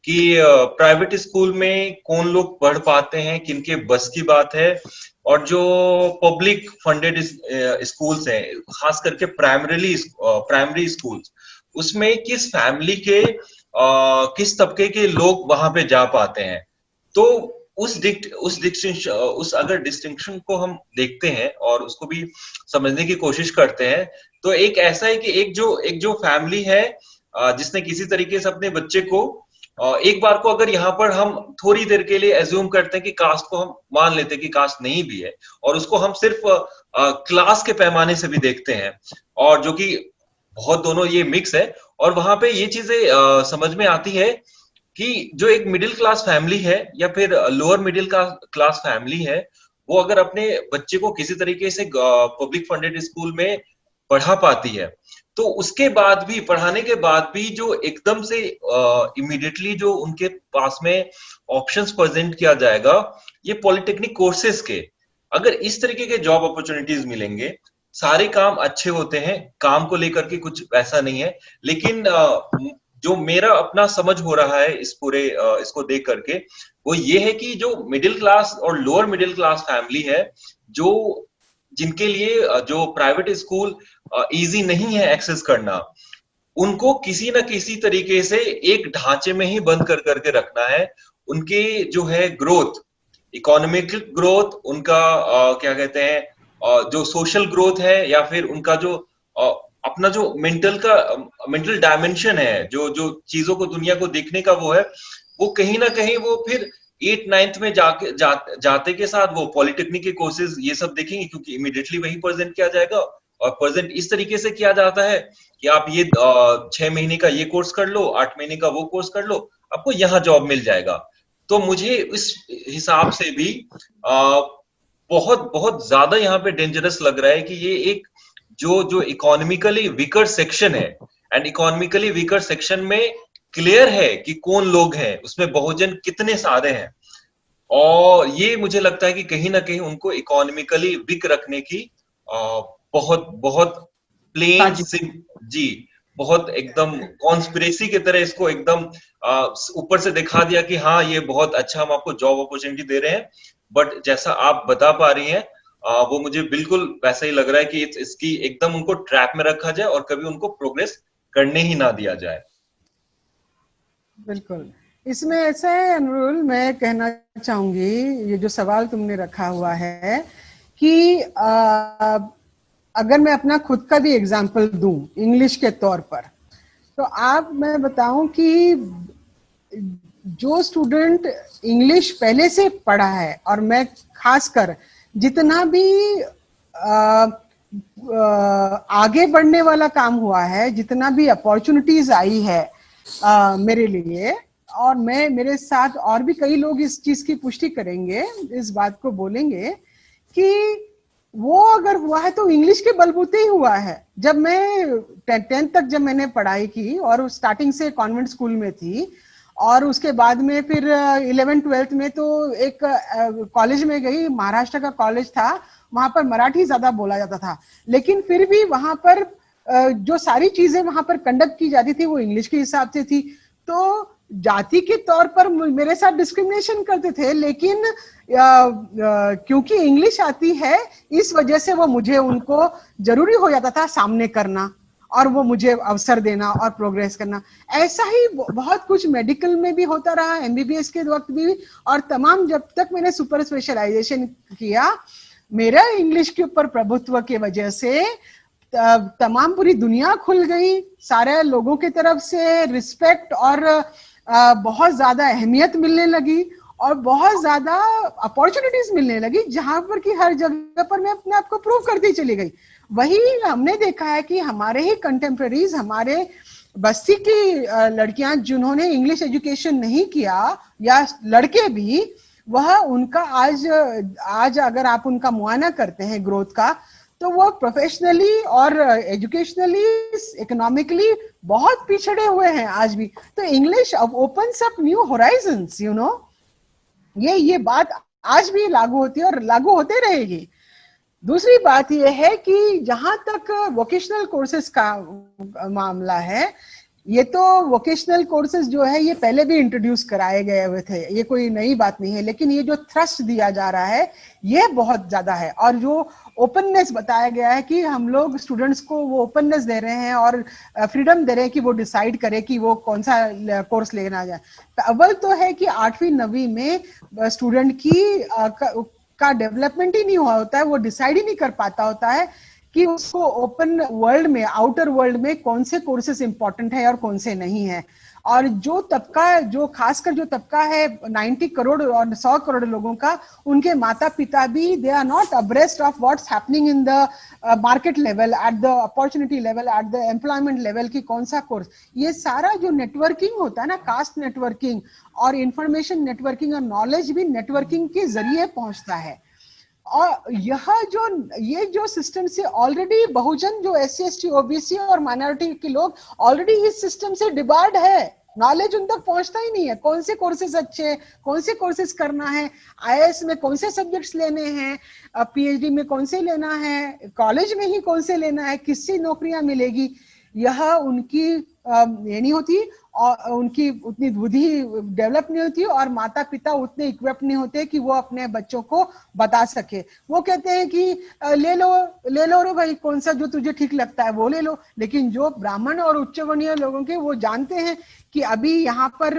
कि प्राइवेट स्कूल में कौन लोग पढ़ पाते हैं, किनके बस की बात है, और जो पब्लिक फंडेड स्कूल्स हैं, खास करके प्राइमरी स्कूल्स, उसमें किस फैमिली के किस तबके के लोग वहां पे जा पाते हैं। तो उस अगर डिस्टिंक्शन को हम देखते हैं और उसको भी समझने की कोशिश करते हैं, तो एक ऐसा है कि एक जो फैमिली है जिसने किसी तरीके से अपने बच्चे को एक बार को अगर यहाँ पर हम थोड़ी देर के लिए एज्यूम करते हैं कि कास्ट को हम मान लेते हैं कि कास्ट नहीं भी है, और उसको हम सिर्फ क्लास के पैमाने से भी देखते हैं, और जो कि बहुत दोनों ये मिक्स है, और वहां पे ये चीजें समझ में आती है कि जो एक मिडिल क्लास फैमिली है या फिर लोअर मिडिल क्लास फैमिली है, वो अगर अपने बच्चे को किसी तरीके से पब्लिक फंडेड स्कूल में पढ़ा पाती है, तो उसके बाद भी, पढ़ाने के बाद भी जो एकदम से इमीडिएटली जो उनके पास में ऑप्शंस प्रेजेंट किया जाएगा, ये पॉलिटेक्निक कोर्सेज के, अगर इस तरीके के जॉब अपॉर्चुनिटीज मिलेंगे, सारे काम अच्छे होते हैं, काम को लेकर के कुछ वैसा नहीं है, लेकिन जो मेरा अपना समझ हो रहा है इस पूरे इसको देख करके, वो ये है कि जो मिडिल क्लास और लोअर मिडिल क्लास फैमिली है, जो जिनके लिए जो प्राइवेट स्कूल इजी नहीं है एक्सेस करना, उनको किसी ना किसी तरीके से एक ढांचे में ही बंद कर करके रखना है। उनके जो है ग्रोथ, इकोनॉमिक ग्रोथ, उनका क्या कहते हैं जो सोशल ग्रोथ है, या फिर उनका जो अपना जो मेंटल डायमेंशन है, जो चीजों को, दुनिया को देखने का वो है, वो कहीं ना कहीं वो फिर 8th-9th में जाते के साथ वो पॉलिटेक्निक के कोर्सेज ये सब देखेंगे, क्योंकि इमीडिएटली वही प्रेजेंट किया जाएगा, और प्रेजेंट इस तरीके से किया जाता है कि आप ये 6 महीने का ये कोर्स कर लो, 8 महीने का वो कोर्स कर लो, आपको यहाँ जॉब मिल जाएगा। तो मुझे इस हिसाब से भी बहुत बहुत ज्यादा यहाँ पे डेंजरस लग रहा है कि ये एक जो इकोनॉमिकली वीकर सेक्शन है, एंड इकोनॉमिकली वीकर सेक्शन में क्लियर है कि कौन लोग हैं, उसमें बहुजन कितने सारे हैं, और ये मुझे लगता है कि कहीं ना कहीं उनको इकोनॉमिकली वीक रखने की बहुत बहुत प्लेन जी, बहुत एकदम कॉन्स्पिरेसी की तरह इसको एकदम ऊपर से दिखा दिया कि हाँ ये बहुत अच्छा, हम आपको जॉब अपॉर्चुनिटी दे रहे हैं, बट जैसा आप बता पा रही हैं वो मुझे बिल्कुल वैसा ही लग रहा है कि इसकी एकदम उनको ट्रैप में रखा जाए और कभी उनको प्रोग्रेस करने ही ना दिया जाए। बिल्कुल, इसमें ऐसा है अनुरुल, मैं कहना चाहूंगी, ये जो सवाल तुमने रखा हुआ है कि अगर मैं अपना खुद का भी एग्जाम्पल दूं इंग्लिश के तौर पर, तो आप, मैं बताऊं कि जो स्टूडेंट इंग्लिश पहले से पढ़ा है, और मैं खासकर जितना भी आगे बढ़ने वाला काम हुआ है, जितना भी अपॉर्चुनिटीज आई है मेरे लिए, और मैं, मेरे साथ और भी कई लोग इस चीज की पुष्टि करेंगे, इस बात को बोलेंगे कि वो अगर हुआ है तो इंग्लिश के बलबूते ही हुआ है। जब मैं 10th तक जब मैंने पढ़ाई की, और स्टार्टिंग से कॉन्वेंट स्कूल में थी, और उसके बाद में फिर 11th-12th में तो एक कॉलेज में गई, महाराष्ट्र का कॉलेज था, वहां पर मराठी ज्यादा बोला जाता था, लेकिन फिर भी वहां पर जो सारी चीजें वहां पर कंडक्ट की जाती थी वो इंग्लिश के हिसाब से थी। तो जाति के तौर पर मेरे साथ डिस्क्रिमिनेशन करते थे, लेकिन क्योंकि इंग्लिश आती है इस वजह से वो मुझे, उनको जरूरी हो जाता था सामने करना, और वो मुझे अवसर देना और प्रोग्रेस करना। ऐसा ही बहुत कुछ मेडिकल में भी होता रहा, MBBS के वक्त भी, और तमाम, जब तक मैंने सुपर स्पेशलाइजेशन किया, मेरा इंग्लिश के ऊपर प्रभुत्व की वजह से तमाम पूरी दुनिया खुल गई, सारे लोगों की तरफ से रिस्पेक्ट और बहुत ज्यादा अहमियत मिलने लगी, और बहुत ज्यादा अपॉर्चुनिटीज मिलने लगी, जहां पर कि हर जगह पर मैं अपने आप को प्रूव करती चली गई। वही हमने देखा है कि हमारे ही कंटेम्प्रेरीज, हमारे बस्ती की लड़कियां जिन्होंने इंग्लिश एजुकेशन नहीं किया, या लड़के भी, वह उनका आज अगर आप उनका मुआयना करते हैं ग्रोथ का, तो वो प्रोफेशनली और एजुकेशनली, इकोनॉमिकली बहुत पिछड़े हुए हैं आज भी। तो English opens up new Horizons, you know, ये बात आज भी लागू होती है और लागू होते रहेगी। दूसरी बात यह है कि जहां तक वोकेशनल कोर्सेज का मामला है, ये तो वोकेशनल कोर्सेज जो है ये पहले भी इंट्रोड्यूस कराए गए हुए थे, ये कोई नई बात नहीं है, लेकिन ये जो थ्रस्ट दिया जा रहा है ये बहुत ज्यादा है। और जो ओपननेस बताया गया है कि हम लोग स्टूडेंट्स को वो ओपननेस दे रहे हैं और फ्रीडम दे रहे हैं कि वो डिसाइड करे कि वो कौन सा कोर्स लेना जाए। अव्वल तो है कि 8वीं 9वीं में स्टूडेंट का डेवलपमेंट ही नहीं हुआ होता है, वो डिसाइड ही नहीं कर पाता होता है कि उसको ओपन वर्ल्ड में, आउटर वर्ल्ड में कौन से कोर्सेज इंपॉर्टेंट है और कौन से नहीं है। और जो तबका, जो खासकर जो तबका है 90 करोड़ और 100 करोड़ लोगों का, उनके माता पिता भी they are not abreast of what's happening in the market level, at the opportunity level, at the employment level की कौन सा कोर्स। ये सारा जो नेटवर्किंग होता है ना, कास्ट नेटवर्किंग और इंफॉर्मेशन नेटवर्किंग और नॉलेज भी नेटवर्किंग के जरिए पहुंचता है। और ये जो सिस्टम से ऑलरेडी बहुजन, जो SC ST OBC और माइनॉरिटी के लोग ऑलरेडी इस सिस्टम से डिबार्ड है, नॉलेज उन तक पहुंचता ही नहीं है। कौन से कोर्सेज अच्छे, कौन से कोर्सेज करना है, IAS में कौन से सब्जेक्ट्स लेने हैं, PhD में कौन से लेना है, कॉलेज में ही कौन से लेना है, किससे नौकरियां मिलेगी, यह उनकी ये नहीं होती और उनकी उतनी बुद्धि डेवलप नहीं होती और माता पिता उतने इक्विप नहीं होते कि वो अपने बच्चों को बता सके। वो कहते हैं कि ले लो रे भाई, कौन सा जो तुझे ठीक लगता है वो ले लो। लेकिन जो ब्राह्मण और उच्चवर्णीय लोगों के, वो जानते हैं कि अभी यहाँ पर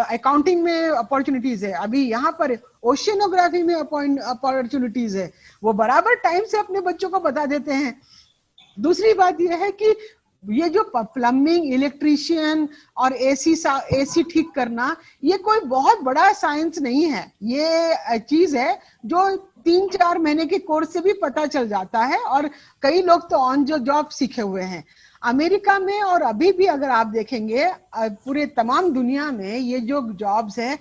अकाउंटिंग में अपॉर्चुनिटीज है, अभी यहाँ पर ओशियनोग्राफी में अपॉर्चुनिटीज है, वो बराबर टाइम से अपने बच्चों को बता देते हैं। दूसरी बात यह है कि ये जो प्लम्बिंग, इलेक्ट्रीशियन और एसी ठीक करना, ये कोई बहुत बड़ा साइंस नहीं है। ये चीज है जो 3-4 महीने के कोर्स से भी पता चल जाता है और कई लोग तो ऑन जो जॉब सीखे हुए हैं। अमेरिका में और अभी भी अगर आप देखेंगे पूरे तमाम दुनिया में ये जो जॉब्स है,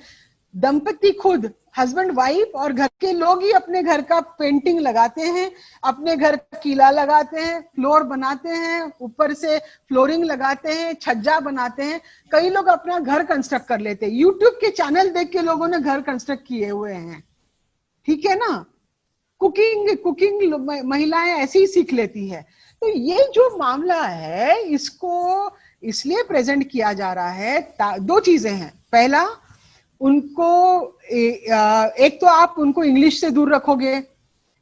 दंपति खुद, हस्बैंड वाइफ और घर के लोग ही अपने घर का पेंटिंग लगाते हैं, अपने घर का किला लगाते हैं, फ्लोर बनाते हैं, ऊपर से फ्लोरिंग लगाते हैं, छज्जा बनाते हैं। कई लोग अपना घर कंस्ट्रक्ट कर लेते हैं, यूट्यूब के चैनल देख के लोगों ने घर कंस्ट्रक्ट किए हुए हैं, ठीक है ना। कुकिंग महिलाएं ऐसे ही सीख लेती है। तो ये जो मामला है इसको इसलिए प्रेजेंट किया जा रहा है, 2 चीजें हैं। पहला, उनको एक तो आप उनको इंग्लिश से दूर रखोगे।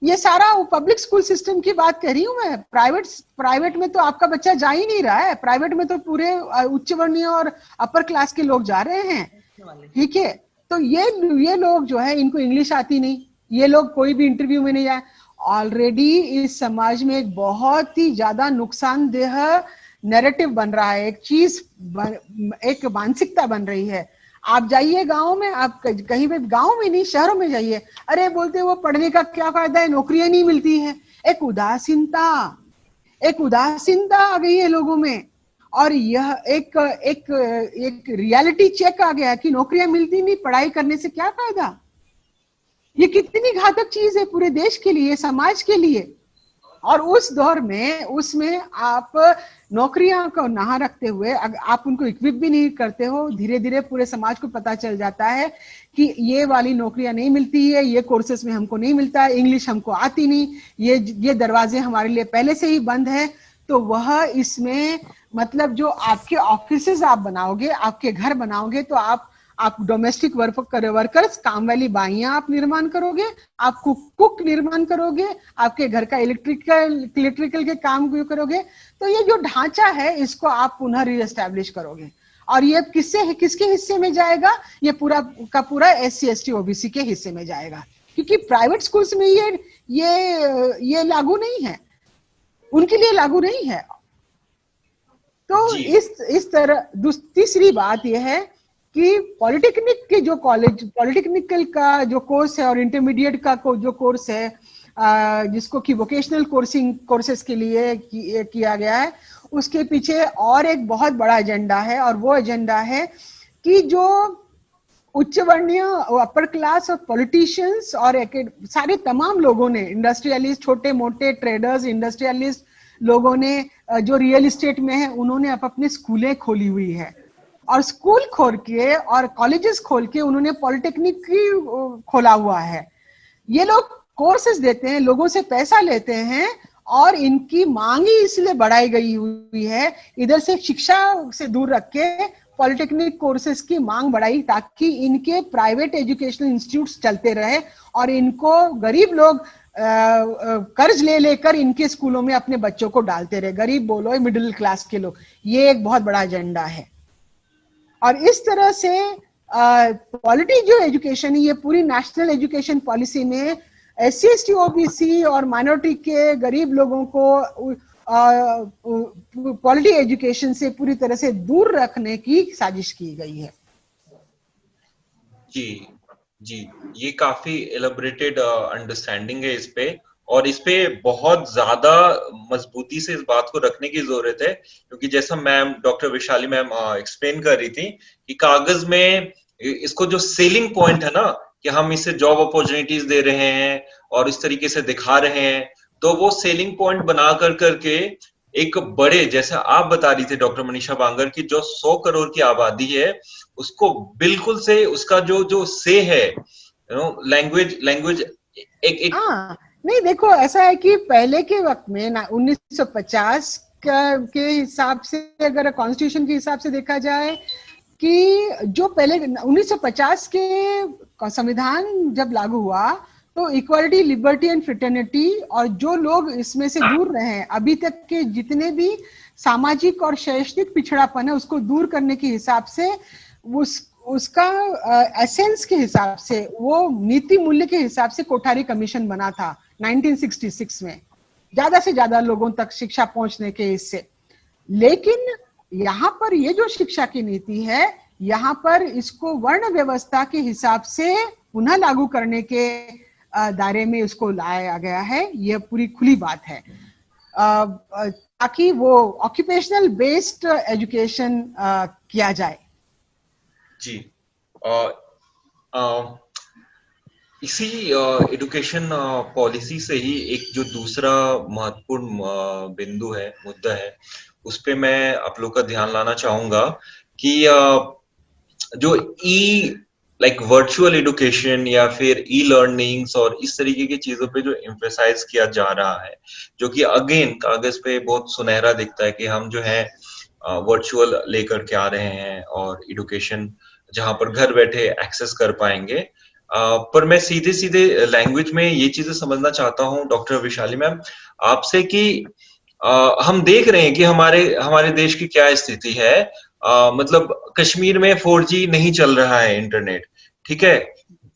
ये सारा पब्लिक स्कूल सिस्टम की बात कर रही हूँ मैं। प्राइवेट में तो आपका बच्चा जा ही नहीं रहा है, प्राइवेट में तो पूरे उच्च वर्णीय और अपर क्लास के लोग जा रहे हैं, ठीक है। तो ये लोग जो है, इनको इंग्लिश आती नहीं, ये लोग कोई भी इंटरव्यू में नहीं जाए। ऑलरेडी इस समाज में एक बहुत ही ज्यादा नुकसानदेह नैरेटिव बन रहा है, एक मानसिकता बन रही है। आप जाइए गांव में, आप कहीं भी, गांव में नहीं शहरों में जाइए, अरे बोलते वो पढ़ने का क्या फायदा है, नौकरियां नहीं मिलती है। एक उदासीनता आ गई है लोगों में। और यह एक रियलिटी चेक आ गया कि नौकरियां मिलती नहीं, पढ़ाई करने से क्या फायदा। ये कितनी घातक चीज है पूरे देश के लिए, समाज के लिए। और उस दौर में, उसमें आप नौकरियां को ना रखते हुए आप उनको इक्विप भी नहीं करते हो, धीरे धीरे पूरे समाज को पता चल जाता है कि ये वाली नौकरियां नहीं मिलती है, ये कोर्सेज में हमको नहीं मिलता है, इंग्लिश हमको आती नहीं, ये दरवाजे हमारे लिए पहले से ही बंद है। तो वह इसमें मतलब जो आपके ऑफिसेज आप बनाओगे, आपके घर बनाओगे, तो आप डोमेस्टिक वर्कर्स, काम वाली बाइयां आप निर्माण करोगे, आप कुक निर्माण करोगे, आपके घर का इलेक्ट्रिकल के काम करोगे। तो ये जो ढांचा है इसको आप पुनः रीएस्टैब्लिश करोगे। और ये किसके हिस्से में जाएगा? ये पूरा का पूरा SC ST OBC के हिस्से में जाएगा, क्योंकि प्राइवेट स्कूल्स में ये लागू नहीं है, उनके लिए लागू नहीं है। तो इस तरह तीसरी बात यह है कि पॉलिटेक्निक के जो कॉलेज, पॉलिटेक्निकल का जो कोर्स है और इंटरमीडिएट का जो कोर्स है, जिसको कि वोकेशनल कोर्सेज के लिए किया गया है, उसके पीछे और एक बहुत बड़ा एजेंडा है। और वो एजेंडा है कि जो उच्च वर्णीय, अपर क्लास और पॉलिटिशियंस और सारे तमाम लोगों ने, इंडस्ट्रियलिस्ट, छोटे मोटे ट्रेडर्स, इंडस्ट्रियलिस्ट लोगों ने जो रियल एस्टेट में है, उन्होंने अपने स्कूलें खोली हुई है। और स्कूल खोल के और कॉलेजेस खोल के उन्होंने पॉलिटेक्निक खोला हुआ है। ये लोग कोर्सेज देते हैं, लोगों से पैसा लेते हैं और इनकी मांग ही इसलिए बढ़ाई गई हुई है, इधर से शिक्षा से दूर रख के पॉलिटेक्निक कोर्सेज की मांग बढ़ाई ताकि इनके प्राइवेट एजुकेशनल इंस्टीट्यूट्स चलते रहे और इनको गरीब लोग कर्ज ले लेकर इनके स्कूलों में अपने बच्चों को डालते रहे, गरीब बोलो मिडिल क्लास के लोग। ये एक बहुत बड़ा एजेंडा है। और इस तरह से पॉलिटी जो एजुकेशन है, ये पूरी नेशनल एजुकेशन पॉलिसी में SC ST OBC और माइनॉरिटी के गरीब लोगों को क्वालिटी एजुकेशन से पूरी तरह से दूर रखने की साजिश की गई है। जी जी, ये काफी एलेबोरेटेड अंडरस्टैंडिंग है इस पे, और इस पे बहुत ज्यादा मजबूती से इस बात को रखने की जरूरत है, क्योंकि जैसा ma'am doctor Vaishali ma'am explain कर रही थी कि कागज में इसको जो सेलिंग पॉइंट है ना कि हम इसे जॉब अपॉर्चुनिटीज दे रहे हैं और इस तरीके से दिखा रहे हैं, तो वो सेलिंग पॉइंट बना कर करके एक बड़े, जैसा आप बता रही थी डॉक्टर मनीषा बांगर की, जो 100 करोड़ की आबादी है उसको बिल्कुल से उसका जो से है लैंग्वेज एक नहीं, देखो ऐसा है कि पहले के वक्त में 1950 के हिसाब से, अगर कॉन्स्टिट्यूशन के हिसाब से देखा जाए कि जो पहले 1950 के संविधान जब लागू हुआ तो इक्वालिटी, लिबर्टी एंड फ्रेटर्निटी, और जो लोग इसमें से दूर रहे हैं, अभी तक के जितने भी सामाजिक और शैक्षणिक पिछड़ापन है उसको दूर करने के हिसाब से, उसका एसेंस के हिसाब से, वो नीति मूल्य के हिसाब से कोठारी कमीशन बना था 1966 में, ज्यादा से ज्यादा लोगों तक शिक्षा पहुंचने के इससे। लेकिन यहाँ पर ये जो शिक्षा की नीति है, यहाँ पर इसको वर्ण व्यवस्था के हिसाब से पुनः लागू करने के दायरे में उसको लाया गया है। यह पूरी खुली बात है ताकि वो ऑक्यूपेशनल बेस्ड एजुकेशन किया जाए। जी, इसी एजुकेशन पॉलिसी से ही एक जो दूसरा महत्वपूर्ण बिंदु है, मुद्दा है, उस पे मैं आप लोग का ध्यान लाना चाहूंगा कि जो वर्चुअल एजुकेशन या फिर लर्निंग्स और इस तरीके की चीजों पे जो एम्फेसाइज किया जा रहा है, जो कि अगेन कागज पे बहुत सुनहरा दिखता है कि हम जो है वर्चुअल लेकर के आ रहे हैं और एजुकेशन जहां पर घर बैठे एक्सेस कर पाएंगे। पर मैं सीधे सीधे लैंग्वेज में ये चीजें समझना चाहता हूँ डॉक्टर वैशाली मैम आपसे कि हम देख रहे हैं कि हमारे देश की क्या स्थिति है। मतलब कश्मीर में 4G नहीं चल रहा है इंटरनेट, ठीक है,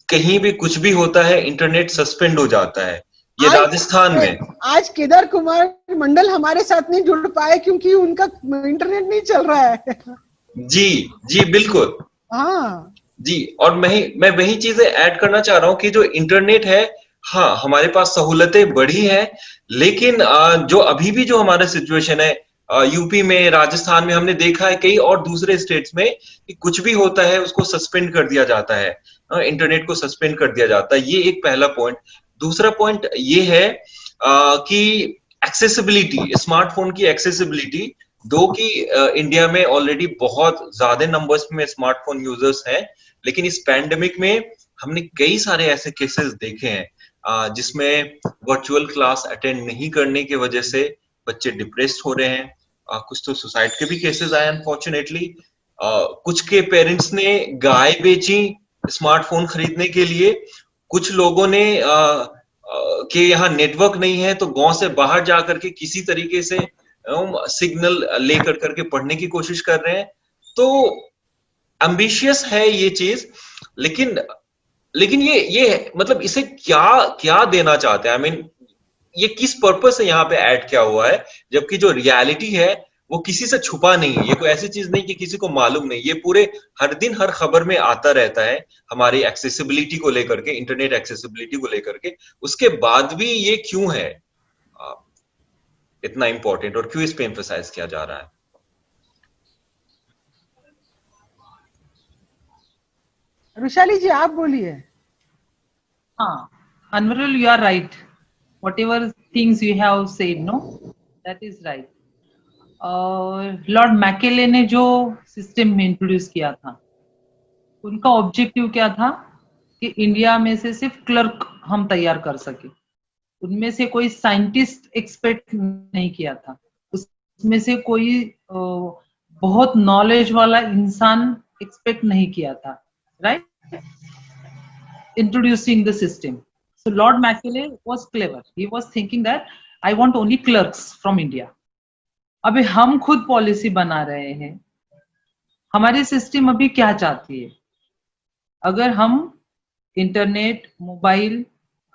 कहीं भी कुछ भी होता है इंटरनेट सस्पेंड हो जाता है। ये राजस्थान में आज केदार कुमार मंडल हमारे साथ नहीं जुड़ पाए क्योंकि उनका इंटरनेट नहीं चल रहा है। जी बिल्कुल, हाँ जी, और मैं वही चीजें ऐड करना चाह रहा हूँ कि जो इंटरनेट है, हाँ हमारे पास सहूलतें बढ़ी है, लेकिन जो अभी भी जो हमारा सिचुएशन है यूपी में, राजस्थान में, हमने देखा है कई और दूसरे स्टेट्स में कि कुछ भी होता है उसको सस्पेंड कर दिया जाता है, इंटरनेट को सस्पेंड कर दिया जाता है। ये एक पहला पॉइंट। दूसरा पॉइंट ये है कि एक्सेसिबिलिटी, स्मार्टफोन की एक्सेसिबिलिटी, दो कि इंडिया में ऑलरेडी बहुत ज्यादा नंबर्स में स्मार्टफोन यूजर्स हैं, लेकिन इस पैंडेमिक में हमने कई सारे ऐसे केसेस देखे हैं जिसमें वर्चुअल क्लास अटेंड नहीं करने की वजह से बच्चे डिप्रेस्ड हो रहे हैं। कुछ तो सुसाइड के भी केसेस आए अनफॉर्चुनेटली। कुछ के पेरेंट्स ने गाय बेची स्मार्टफोन खरीदने के लिए। कुछ लोगों ने कि यहाँ नेटवर्क नहीं है तो गांव से बाहर जाकर के किसी तरीके से सिग्नल लेकर करके पढ़ने की कोशिश कर रहे हैं। तो एम्बिशियस है ये चीज, लेकिन ये मतलब इसे क्या देना चाहते हैं? आई मीन ये किस पर्पस से यहाँ पे ऐड किया हुआ है, जबकि जो रियलिटी है वो किसी से छुपा नहीं है। ये कोई ऐसी चीज नहीं कि किसी को मालूम नहीं, ये पूरे हर दिन हर खबर में आता रहता है हमारी एक्सेसिबिलिटी को लेकर के, इंटरनेट एक्सेसिबिलिटी को लेकर के। उसके बाद भी ये क्यों है इतना इंपॉर्टेंट और क्यों इस पे एम्फसाइज किया जा रहा है? रुशाली जी आप बोलिए। हाँ, Anvarul, you are right. Whatever things you have said, no, that is right. Lord Macaulay ने जो सिस्टम इंट्रोड्यूस किया था, उनका ऑब्जेक्टिव क्या था कि इंडिया में से सिर्फ क्लर्क हम तैयार कर सके, उनमें से कोई साइंटिस्ट एक्सपेक्ट नहीं किया था, उसमें से कोई बहुत नॉलेज वाला इंसान एक्सपेक्ट नहीं किया था, right? Introducing the system. So Lord Macaulay was clever. He was thinking that I want only clerks from India. अभी हम खुद पॉलिसी बना रहे हैं. हमारी सिस्टम अभी क्या चाहती है? अगर हम इंटरनेट, मोबाइल,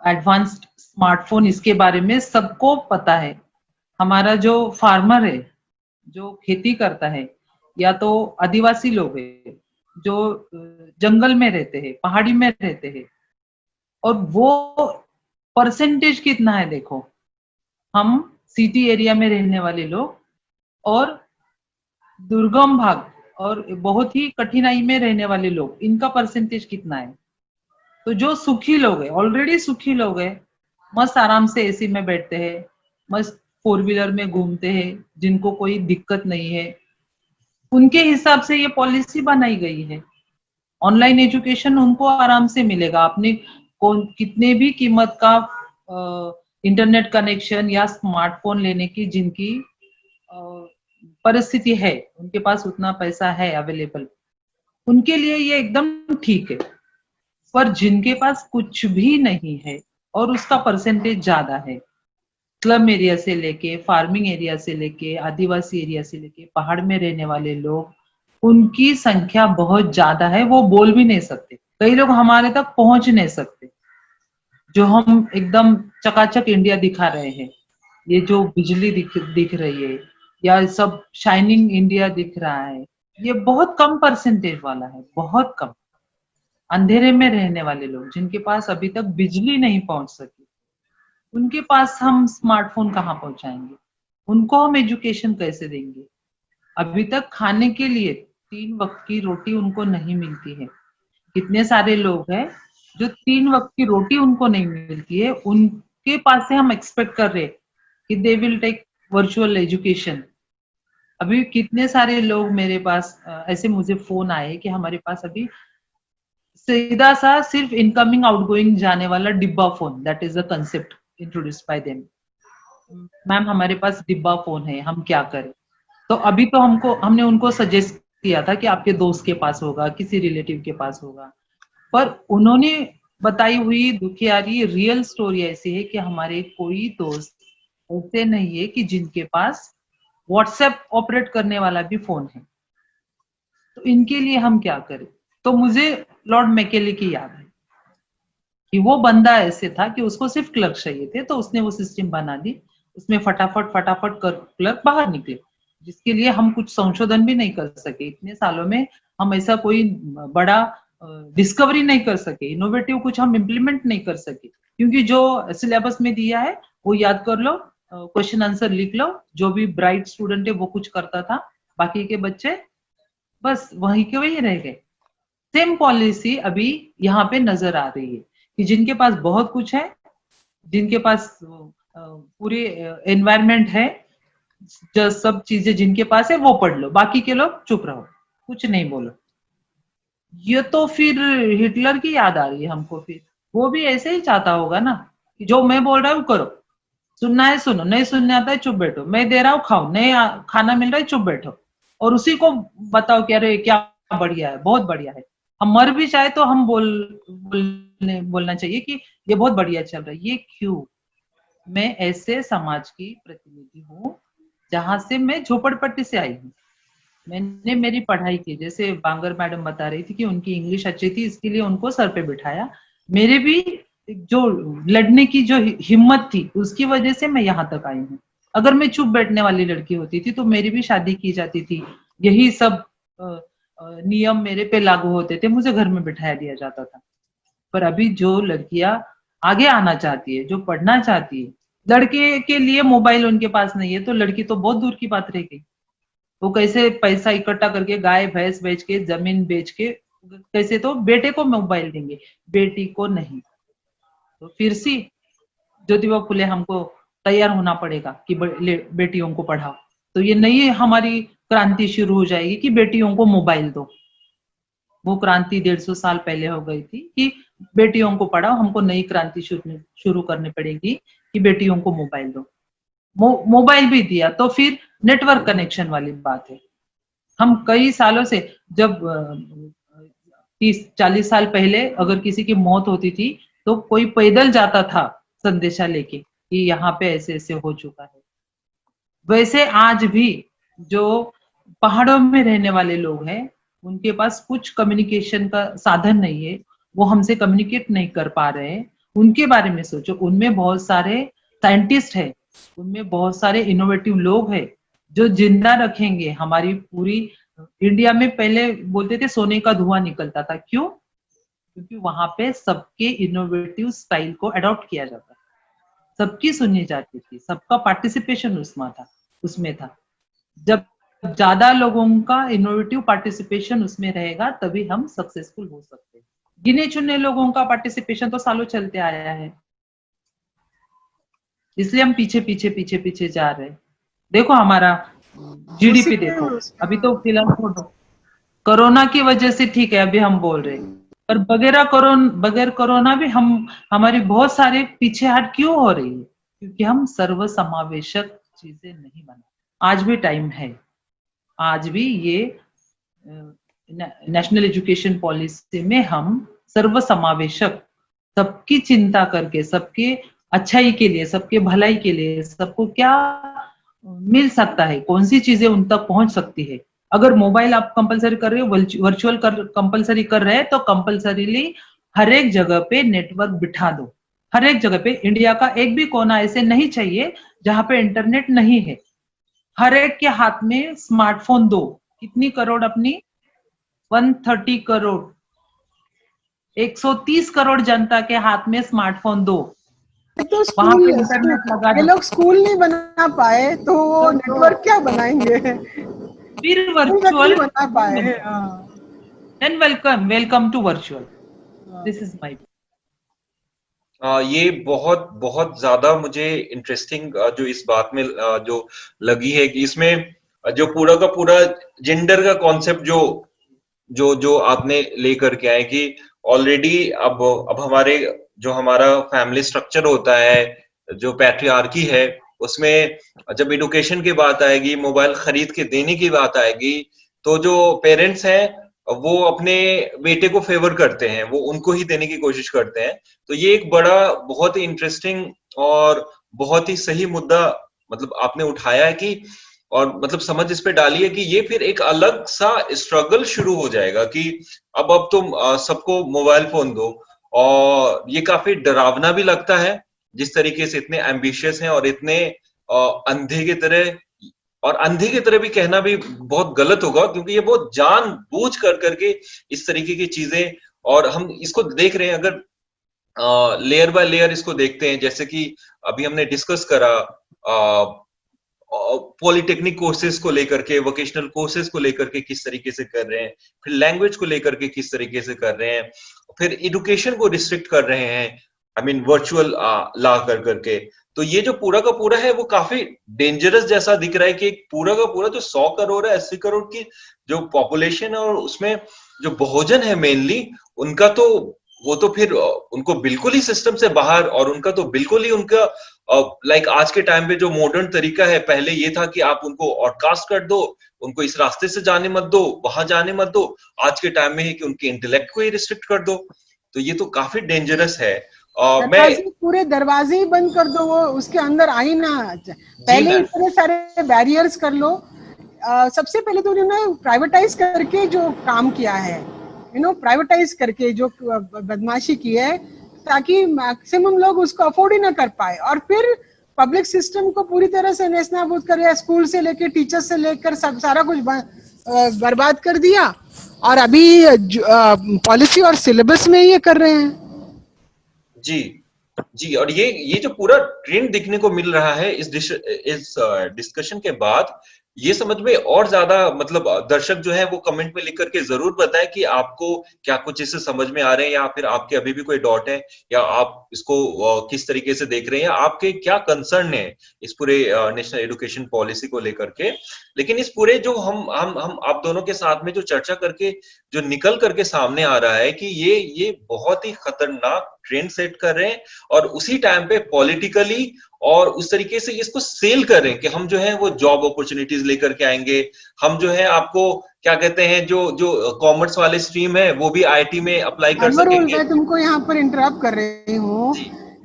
एडवांस्ड स्मार्टफोन, इसके बारे में सबको पता है. हमारा जो फार्मर है, जो खेती करता है, या तो आदिवासी लोग हैं जो जंगल में रहते हैं, पहाड़ी में रहते हैं, और वो परसेंटेज कितना है देखो. हम सिटी एरिया में रहने वाले लोग और दुर्गम भाग और बहुत ही कठिनाई में रहने वाले लोग, इनका परसेंटेज कितना है. तो जो सुखी लोग हैं, ऑलरेडी सुखी लोग हैं, मस्त आराम से एसी में बैठते हैं, मस्त 4 व्हीलर में घूमते हैं, जिनको कोई दिक्कत नहीं है, उनके हिसाब से ये पॉलिसी बनाई गई है. ऑनलाइन एजुकेशन उनको आराम से मिलेगा. आपने कितने भी कीमत का इंटरनेट कनेक्शन या स्मार्टफोन लेने की जिनकी परिस्थिति है, उनके पास उतना पैसा है अवेलेबल, उनके लिए ये एकदम ठीक है. पर जिनके पास कुछ भी नहीं है और उसका परसेंटेज ज्यादा है, स्लम एरिया से लेके, फार्मिंग एरिया से लेके, आदिवासी एरिया से लेके, पहाड़ में रहने वाले लोग, उनकी संख्या बहुत ज्यादा है. वो बोल भी नहीं सकते, कई लोग हमारे तक पहुंच नहीं सकते. जो हम एकदम चकाचक इंडिया दिखा रहे हैं, ये जो बिजली दिख रही है, या सब शाइनिंग इंडिया दिख रहा है, ये बहुत कम परसेंटेज वाला है, बहुत कम. अंधेरे में रहने वाले लोग, जिनके पास अभी तक बिजली नहीं पहुंच सकी, उनके पास हम स्मार्टफोन कहाँ पहुंचाएंगे? उनको हम एजुकेशन कैसे देंगे? अभी तक खाने के लिए 3 वक्त की रोटी उनको नहीं मिलती है. कितने सारे लोग हैं जो 3 वक्त की रोटी उनको नहीं मिलती है, उनके पास से हम एक्सपेक्ट कर रहे हैं कि they will take virtual education. अभी कितने सारे लोग मेरे पास ऐसे मुझे फोन आए कि हमारे पास अभी सीधा सा सिर्फ इनकमिंग आउटगोइंग जाने वाला डिब्बा phone, that is the concept introduced by them. Ma'am हमारे पास डिब्बा फोन है, हम क्या करें? तो अभी तो हमने उनको सजेस्ट किया था कि आपके दोस्त के पास होगा, किसी रिलेटिव के पास होगा. पर उन्होंने बताई हुई दुखियारी रियल स्टोरी ऐसी है कि हमारे कोई दोस्त ऐसे नहीं है कि जिनके पास व्हाट्सएप ऑपरेट करने वाला भी फोन है. तो इनके लिए हम क्या करें? तो मुझे लॉर्ड मैकेले की याद है कि वो बंदा ऐसे था कि उसको सिर्फ क्लर्क चाहिए थे, तो उसने वो सिस्टम बना दी. उसमें फटाफट कर क्लर्क बाहर निकले, जिसके लिए हम कुछ संशोधन भी नहीं कर सके. इतने सालों में हम ऐसा कोई बड़ा डिस्कवरी नहीं कर सके, इनोवेटिव कुछ हम इम्प्लीमेंट नहीं कर सके, क्योंकि जो सिलेबस में दिया है वो याद कर लो, क्वेश्चन आंसर लिख लो. जो भी ब्राइट स्टूडेंट है वो कुछ करता था, बाकी के बच्चे बस वहीं के वही रह गए. सेम पॉलिसी अभी यहाँ पे नजर आ रही है कि जिनके पास बहुत कुछ है, जिनके पास पूरे एनवायरमेंट है, जो सब चीजें जिनके पास है वो पढ़ लो, बाकी के लोग चुप रहो, कुछ नहीं बोलो. ये तो फिर हिटलर की याद आ रही है हमको. फिर वो भी ऐसे ही चाहता होगा ना कि जो मैं बोल रहा हूँ करो, सुनना है सुनो, नहीं सुनने आता है चुप बैठो, मैं दे रहा हूँ खाओ, नहीं खाना मिल रहा है चुप बैठो, और उसी को बताओ कि अरे क्या बढ़िया है, बहुत बढ़िया है. हम मर भी चाहे तो हम बोलना चाहिए कि ये बहुत बढ़िया चल रहा है. ये क्यों? मैं ऐसे समाज की प्रतिनिधि हूँ जहां से मैं झोपड़पट्टी से आई हूँ. मैंने मेरी पढ़ाई की, जैसे बांगर मैडम बता रही थी कि उनकी इंग्लिश अच्छी थी, इसके लिए उनको सर पे बिठाया. मेरे भी जो लड़ने की जो हिम्मत थी, उसकी वजह से मैं यहाँ तक आई हूँ. अगर मैं चुप बैठने वाली लड़की होती थी तो मेरी भी शादी की जाती थी, यही सब नियम मेरे पे लागू होते थे, मुझे घर में बिठाया दिया जाता था. पर अभी जो लड़कियां आगे आना चाहती है, जो पढ़ना चाहती है, लड़के के लिए मोबाइल उनके पास नहीं है, तो लड़की तो बहुत दूर की बात रह गई. वो कैसे पैसा इकट्ठा करके गाय भैंस बेच के, जमीन बेच के, कैसे तो बेटे को मोबाइल देंगे, बेटी को नहीं. तो फिर से ज्योतिबा फुले हमको तैयार होना पड़ेगा कि बेटियों को पढ़ाओ. तो ये नई हमारी क्रांति शुरू हो जाएगी कि बेटियों को मोबाइल दो. वो क्रांति 150 साल पहले हो गई थी कि बेटियों को पढ़ाओ, हमको नई क्रांति शुरू करनी पड़ेगी कि बेटियों को मोबाइल दो। मोबाइल भी दिया तो फिर नेटवर्क कनेक्शन वाली बात है। हम कई सालों से, जब 30-40 साल पहले अगर किसी की मौत होती थी तो कोई पैदल जाता था संदेशा लेके कि यहाँ पे ऐसे ऐसे हो चुका है। वैसे आज भी जो पहाड़ों में रहने वाले लोग हैं, उनके पास कुछ कम्युनिकेशन का साधन नहीं है, वो हमसे कम्युनिकेट नहीं कर पा रहे हैं, उनके बारे में सोचो। उनमें बहुत सारे साइंटिस्ट हैं, उनमें बहुत सारे इनोवेटिव लोग हैं जो जिंदा रखेंगे हमारी पूरी इंडिया में। पहले बोलते थे सोने का धुआं निकलता था, क्यों? क्योंकि वहां पे सबके इनोवेटिव स्टाइल को अडॉप्ट किया जाता था, सबकी सुनी जाती थी, सबका पार्टिसिपेशन उसमें था। जब ज्यादा लोगों का इनोवेटिव पार्टिसिपेशन उसमें रहेगा तभी हम सक्सेसफुल हो सकते हैं। गिने चुने लोगों का पार्टिसिपेशन तो सालों चलते आया है, इसलिए हम पीछे जा रहे हैं। देखो हमारा जीडीपी देखो, अभी तो फिलहाल कोरोना की वजह से ठीक है, अभी हम बोल रहे हैं, पर बगैर कोरोना भी हमारी बहुत सारे पीछे हट क्यों हो रही है? क्योंकि हम सर्वसमावेशक चीजें नहीं बना। आज भी टाइम है, आज भी ये नेशनल एजुकेशन पॉलिसी में हम सर्वसमावेशक, सबकी चिंता करके, सबके अच्छाई के लिए, सबके भलाई के लिए, सबको क्या मिल सकता है, कौन सी चीजें उन तक पहुंच सकती है। अगर मोबाइल आप कंपलसरी कर रहे हो, वर्चुअल कंपलसरी कर रहे हैं, तो कंपलसरीली हर एक जगह पे नेटवर्क बिठा दो। हर एक जगह पे, इंडिया का एक भी कोना ऐसे नहीं चाहिए जहां पे इंटरनेट नहीं है। हर एक के हाथ में स्मार्टफोन दो। कितनी करोड़ अपनी 130 करोड़ 130 करोड़ जनता के हाथ में स्मार्टफोन दो। तो स्कूल, ये लोग स्कूल नहीं बना पाए तो नेटवर्क क्या बनाएंगे? फिर वर्चुअल बना पाए। Then welcome to virtual. This is my. ये बहुत बहुत ज्यादा मुझे इंटरेस्टिंग जो इस बात में जो लगी है कि इसमें जो पूरा का पूरा जेंडर का कॉन्सेप्ट जो आपने लेकर के आए कि ऑलरेडी अब हमारे जो हमारा फैमिली स्ट्रक्चर होता है, जो पैट्रियार्की है, उसमें जब एडुकेशन की बात आएगी, मोबाइल खरीद के देने की बात आएगी, तो जो पेरेंट्स हैं वो अपने बेटे को फेवर करते हैं, वो उनको ही देने की कोशिश करते हैं। तो ये एक बड़ा बहुत ही इंटरेस्टिंग और बहुत ही सही मुद्दा मतलब आपने उठाया है कि, और मतलब समझ इस पे डाली है कि ये फिर एक अलग सा स्ट्रगल शुरू हो जाएगा कि अब तुम सबको मोबाइल फोन दो। और ये काफी डरावना भी लगता है जिस तरीके से इतने एम्बिशियस हैं और इतने अंधे की तरह, और अंधे की तरह भी कहना भी बहुत गलत होगा क्योंकि ये बहुत जानबूझ करके इस तरीके की चीजें, और हम इसको देख रहे हैं अगर लेयर बाय लेयर इसको देखते हैं, जैसे कि अभी हमने डिस्कस करा पॉलिटेक्निक कोर्सेज को लेकर के, वोकेशनल कोर्सेज को लेकर के किस तरीके से कर रहे हैं, फिर लैंग्वेज को लेकर के किस तरीके से कर रहे हैं, फिर एजुकेशन को रिस्ट्रिक्ट कर रहे हैं, आई मीन वर्चुअल ला करके। तो ये जो पूरा का पूरा है वो काफी डेंजरस जैसा दिख रहा है कि पूरा का पूरा जो 100 करोड़ है, 80 करोड़ की जो पॉपुलेशन है, और उसमें जो बहुजन है मेनली, उनका तो वो तो फिर उनको बिल्कुल ही सिस्टम से बाहर, और उनका तो बिल्कुल ही उनका लाइक आज के टाइम पे जो मॉडर्न तरीका है, पहले ये था कि आप उनको ऑडकास्ट कर दो, उनको इस रास्ते से जाने मत दो, वहां जाने मत दो। आज के टाइम में है कि उनके इंटेलेक्ट को ही रिस्ट्रिक्ट कर दो। तो ये तो काफी डेंजरस है। मैं पूरे दरवाजे ही बंद कर दो, वो उसके अंदर आ ही ना। पहले इतने सारे बैरियर्स कर लो। सबसे पहले तो उन्होंने प्राइवेटाइज करके जो काम किया है, प्राइवेटाइज करके जो बदमाशी की है, ताकि मैक्सिमम लोग उसको अफोर्ड ही ना कर पाए, और फिर पब्लिक सिस्टम को पूरी तरह से नेस्तनाबूद कर, स्कूल से लेकर टीचर से लेकर सब सारा कुछ बर्बाद कर दिया। और अभी पॉलिसी और सिलेबस में ये कर रहे हैं। जी, और ये जो पूरा ट्रेंड दिखने को मिल रहा है इस डिस्कशन के बाद, ये समझ में और ज्यादा मतलब दर्शक जो है वो कमेंट में लिख करके जरूर बताएं कि आपको क्या कुछ इससे समझ में आ रहे हैं, या फिर आपके अभी भी कोई डाउट है, या आप इसको किस तरीके से देख रहे हैं, आपके क्या कंसर्न है इस पूरे नेशनल एजुकेशन पॉलिसी को लेकर के। लेकिन इस पूरे जो हम आप दोनों के साथ में जो चर्चा करके जो निकल करके सामने आ रहा है कि ये बहुत ही खतरनाक ट्रेंड सेट कर रहे हैं और उसी टाइम पे पॉलिटिकली और उस तरीके से इसको सेल कर रहे हैं कि हम जो है वो जॉब अपॉर्चुनिटीज लेकर के आएंगे, हम जो है आपको क्या कहते हैं जो कॉमर्स वाले स्ट्रीम है वो भी आईटी में अप्लाई कर सकेंगे। मैं तुमको यहाँ पर इंटरप्ट कर रही हूँ।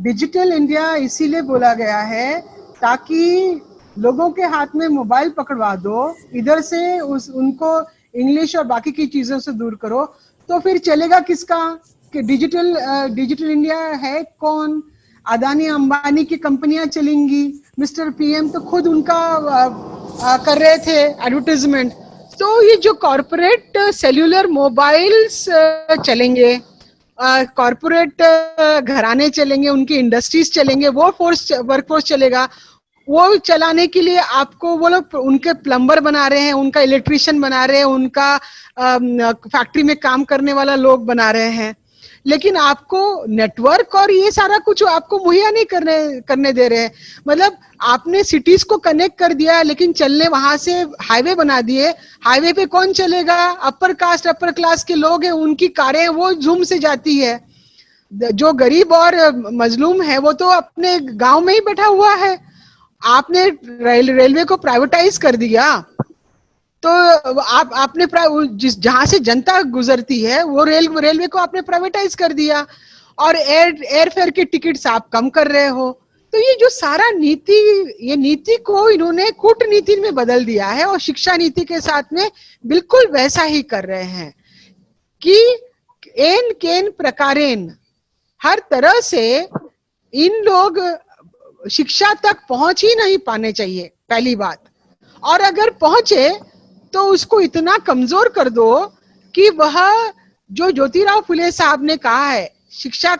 डिजिटल इंडिया इसीलिए बोला गया है ताकि लोगों के हाथ में मोबाइल पकड़वा दो, इधर से उनको इंग्लिश और बाकी की चीजों से दूर करो, तो फिर चलेगा किसका कि डिजिटल इंडिया है कौन? अदानी अंबानी की कंपनियां चलेंगी। मिस्टर पीएम तो खुद उनका कर रहे थे एडवर्टाइजमेंट। तो ये जो कॉरपोरेट सेल्यूलर मोबाइल्स चलेंगे, कॉरपोरेट घराने चलेंगे, उनकी इंडस्ट्रीज चलेंगे, वो वर्कफोर्स चलेगा। वो चलाने के लिए आपको वो लोग उनके प्लम्बर बना रहे हैं, उनका इलेक्ट्रिशियन बना रहे हैं, उनका फैक्ट्री में काम करने वाला लोग बना रहे हैं, लेकिन आपको नेटवर्क और ये सारा कुछ आपको मुहैया नहीं करने दे रहे हैं। मतलब आपने सिटीज को कनेक्ट कर दिया, लेकिन चलने वहां से हाईवे बना दिए। हाईवे पे कौन चलेगा? अपर कास्ट अपर क्लास के लोग हैं, उनकी कारें वो जूम से जाती है। जो गरीब और मजलूम है वो तो अपने गांव में ही बैठा हुआ है। आपने रेलवे को प्राइवेटाइज कर दिया, तो आपने जहां से जनता गुजरती है वो रेलवे को आपने प्राइवेटाइज कर दिया, और एयर फेयर के टिकट्स आप कम कर रहे हो। तो ये जो सारा ये नीति को इन्होंने कूटनीति में बदल दिया है, और शिक्षा नीति के साथ में बिल्कुल वैसा ही कर रहे हैं कि एन केन प्रकारेण हर तरह से इन लोग शिक्षा तक पहुंच ही नहीं पाने चाहिए, पहली बात। और अगर पहुंचे तो उसको इतना कमजोर कर दो कि वह जो ज्योतिराव फुले साहब ने कहा है, शिक्षा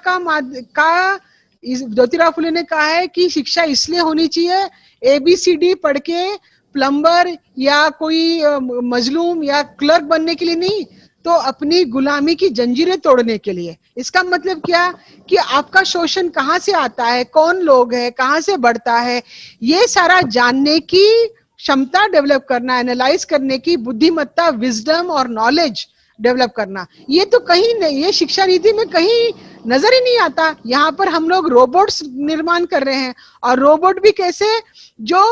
ज्योतिराव फुले ने कहा है कि शिक्षा इसलिए होनी चाहिए ABCD पढ़ के प्लम्बर या कोई मजलूम या क्लर्क बनने के लिए नहीं, तो अपनी गुलामी की जंजीरें तोड़ने के लिए। इसका मतलब क्या कि आपका शोषण कहाँ से आता है, कौन लोग है, कहाँ से बढ़ता है, ये सारा जानने की क्षमता डेवलप करना, एनालाइज करने की बुद्धिमत्ता, विजडम और नॉलेज डेवलप करना। ये तो कहीं नहीं, ये शिक्षा नीति में कहीं नजर ही नहीं आता। यहाँ पर हम लोग रोबोट्स निर्माण कर रहे हैं, और रोबोट भी कैसे? जो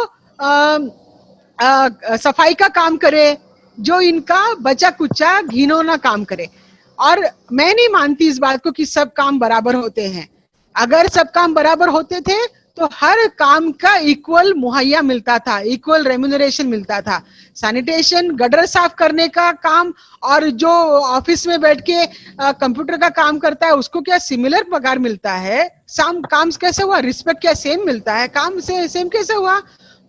सफाई का काम करे, जो इनका बचा कुचा घिनौना काम करे। और मैं नहीं मानती इस बात को कि सब काम बराबर होते हैं। अगर सब काम बराबर होते थे तो हर काम का इक्वल मुहैया मिलता था, इक्वल रेम्यूनरेशन मिलता था। सैनिटेशन, गटर साफ करने का काम, और जो ऑफिस में बैठ के कंप्यूटर का काम करता है उसको क्या सिमिलर पगार मिलता है? काम कैसे हुआ? रिस्पेक्ट क्या सेम मिलता है? काम से सेम कैसे हुआ?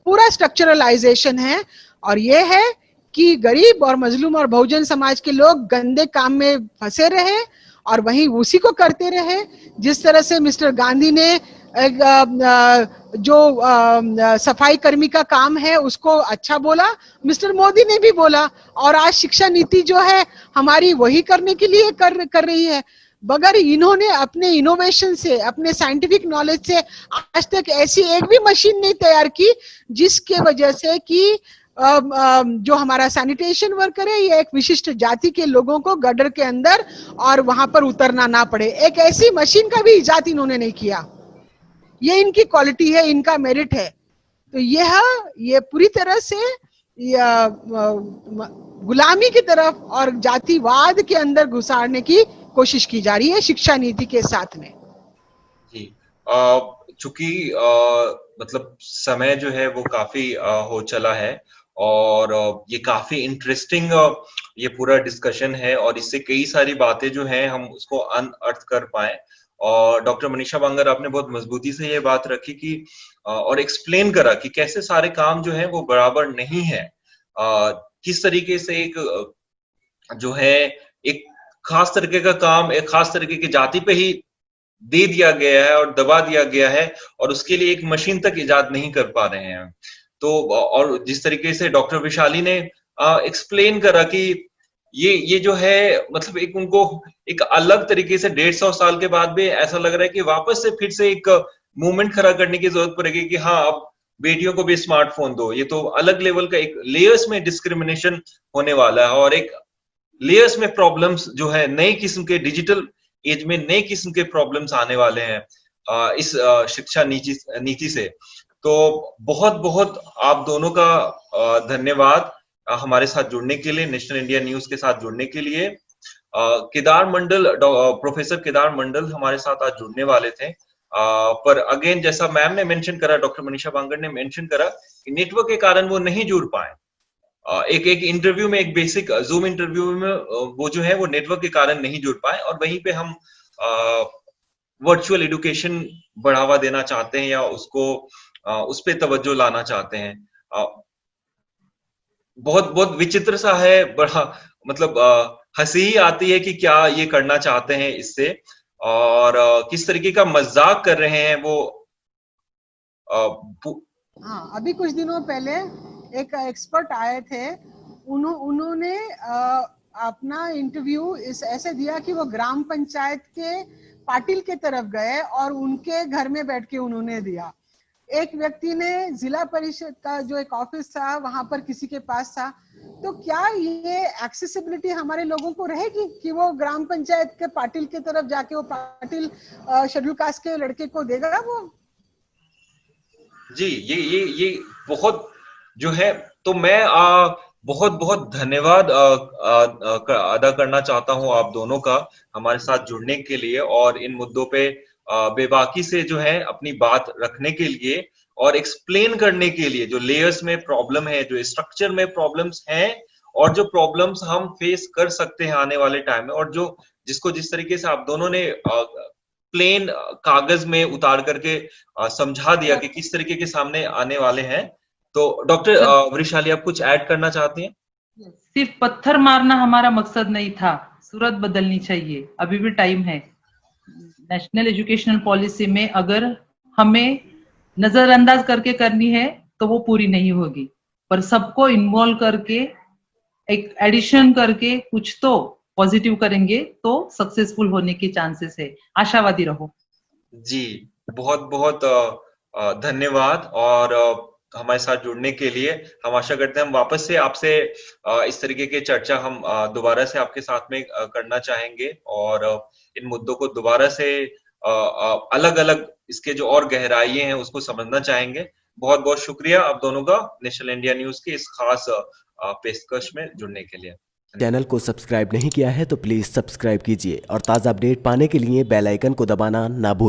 पूरा स्ट्रक्चरलाइजेशन है। और ये है कि गरीब और मजलूम और बहुजन समाज के लोग गंदे काम में फंसे रहे और वहीं उसी को करते रहे। जिस तरह से मिस्टर गांधी ने जो सफाई कर्मी का काम है उसको अच्छा बोला, मिस्टर मोदी ने भी बोला, और आज शिक्षा नीति जो है हमारी वही करने के लिए कर रही है। मगर इन्होंने अपने इनोवेशन से, अपने साइंटिफिक नॉलेज से आज तक ऐसी एक भी मशीन नहीं तैयार की जिसके वजह से कि जो हमारा सैनिटेशन वर्कर है ये एक विशिष्ट जाति के लोगों को गटर के अंदर और वहां पर उतरना ना पड़े। एक ऐसी मशीन का भी इजाद इन्होंने नहीं किया। ये इनकी क्वालिटी है, इनका मेरिट है। तो ये पूरी तरह से गुलामी की तरफ और जातिवाद के अंदर घुसाड़ने की कोशिश की जा रही है शिक्षा नीति के साथ में। जी, चूंकि मतलब समय जो है वो काफी हो चला है, और ये काफी इंटरेस्टिंग ये पूरा डिस्कशन है, और इससे कई सारी बातें जो हैं हम उसको अनअर्थ कर पाए। और डॉक्टर मनीषा बांगर आपने बहुत मजबूती से ये बात रखी कि और एक्सप्लेन करा कि कैसे सारे काम जो है वो बराबर नहीं है, किस तरीके से एक जो है एक खास तरीके का काम एक खास तरीके की जाति पे ही दे दिया गया है और दबा दिया गया है, और उसके लिए एक मशीन तक इजाद नहीं कर पा रहे हैं। तो और जिस तरीके से डॉक्टर विशाली ने एक्सप्लेन करा कि ये जो है मतलब एक उनको एक अलग तरीके से 150 साल के बाद भी ऐसा लग रहा है कि वापस से फिर से एक मूवमेंट खड़ा करने की जरूरत पड़ेगी कि हाँ अब बेटियों को भी स्मार्टफोन दो। ये तो अलग लेवल का एक लेयर्स में डिस्क्रिमिनेशन होने वाला है, और एक लेयर्स में प्रॉब्लम्स जो है, नई किस्म के डिजिटल एज में नए किस्म के प्रॉब्लम्स आने वाले हैं इस शिक्षा नीति से। तो बहुत बहुत आप दोनों का धन्यवाद हमारे साथ जुड़ने के लिए, नेशनल इंडिया न्यूज के साथ जुड़ने के लिए। केदार मंडल, प्रोफेसर केदार मंडल हमारे साथ आज जुड़ने वाले थे, पर अगेन जैसा मैम ने मेंशन करा, डॉक्टर मनीषा बांगड़ ने मेंशन करा कि नेटवर्क के कारण वो नहीं जुड़ पाए। एक इंटरव्यू में, एक बेसिक जूम इंटरव्यू में वो जो है वो नेटवर्क के कारण नहीं जुड़ पाए, और वहीं पे हम वर्चुअल एजुकेशन बढ़ावा देना चाहते हैं या उसको उस पे तवज्जो लाना चाहते हैं। बहुत बहुत विचित्र सा है, बड़ा मतलब हंसी ही आती है कि क्या ये करना चाहते हैं इससे, और किस तरीके का मजाक कर रहे हैं वो। हाँ, अभी कुछ दिनों पहले एक एक्सपर्ट आए थे, उन्होंने अपना इंटरव्यू ऐसे दिया कि वो ग्राम पंचायत के पाटिल के तरफ गए और उनके घर में बैठ के उन्होंने दिया। एक व्यक्ति ने जिला परिषद का जो एक ऑफिस था वहां पर किसी के पास था। तो क्या ये एक्सेसिबिलिटी हमारे लोगों को रहेगी कि वो ग्राम पंचायत के पाटिल के तरफ जाके वो पाटिल शेड्यूल कास्ट के लड़के को देगा वो? जी, ये बहुत जो है, तो मैं बहुत बहुत धन्यवाद अदा करना चाहता हूं आप दोनों का हमारे साथ जुड़ने के लिए, और इन मुद्दों पे बेबाकी से जो है अपनी बात रखने के लिए और एक्सप्लेन करने के लिए, जो लेयर्स में प्रॉब्लम है, जो स्ट्रक्चर में प्रॉब्लम्स हैं, और जो प्रॉब्लम्स हम फेस कर सकते हैं आने वाले टाइम में, और जो जिसको जिस तरीके से आप दोनों ने प्लेन कागज में उतार करके समझा दिया कि किस तरीके के सामने आने वाले हैं। तो डॉक्टर वृषाली, आप कुछ ऐड करना चाहती हैं? सिर्फ पत्थर मारना हमारा मकसद नहीं था, सूरत बदलनी चाहिए, अभी भी टाइम है। नेशनल एजुकेशनल पॉलिसी में अगर हमें नजरअंदाज करके करनी है तो वो पूरी नहीं होगी, पर सबको इन्वॉल्व करके एक एडिशन करके कुछ तो पॉजिटिव करेंगे तो सक्सेसफुल होने के चांसेस है। आशावादी रहो। जी, बहुत बहुत धन्यवाद, और हमारे साथ जुड़ने के लिए। हम आशा करते हैं हम वापस से आपसे इस तरीके की चर्चा हम दोबारा से आपके साथ में करना चाहेंगे, और इन मुद्दों को दोबारा से अलग अलग इसके जो और गहराइयां हैं उसको समझना चाहेंगे। बहुत बहुत शुक्रिया आप दोनों का नेशनल इंडिया न्यूज की इस खास पेशकश में जुड़ने के लिए। चैनल को सब्सक्राइब नहीं किया है तो प्लीज़ सब्सक्राइब कीजिए और ताज़ा अपडेट पाने के लिए बेल आइकन को दबाना ना भूलें।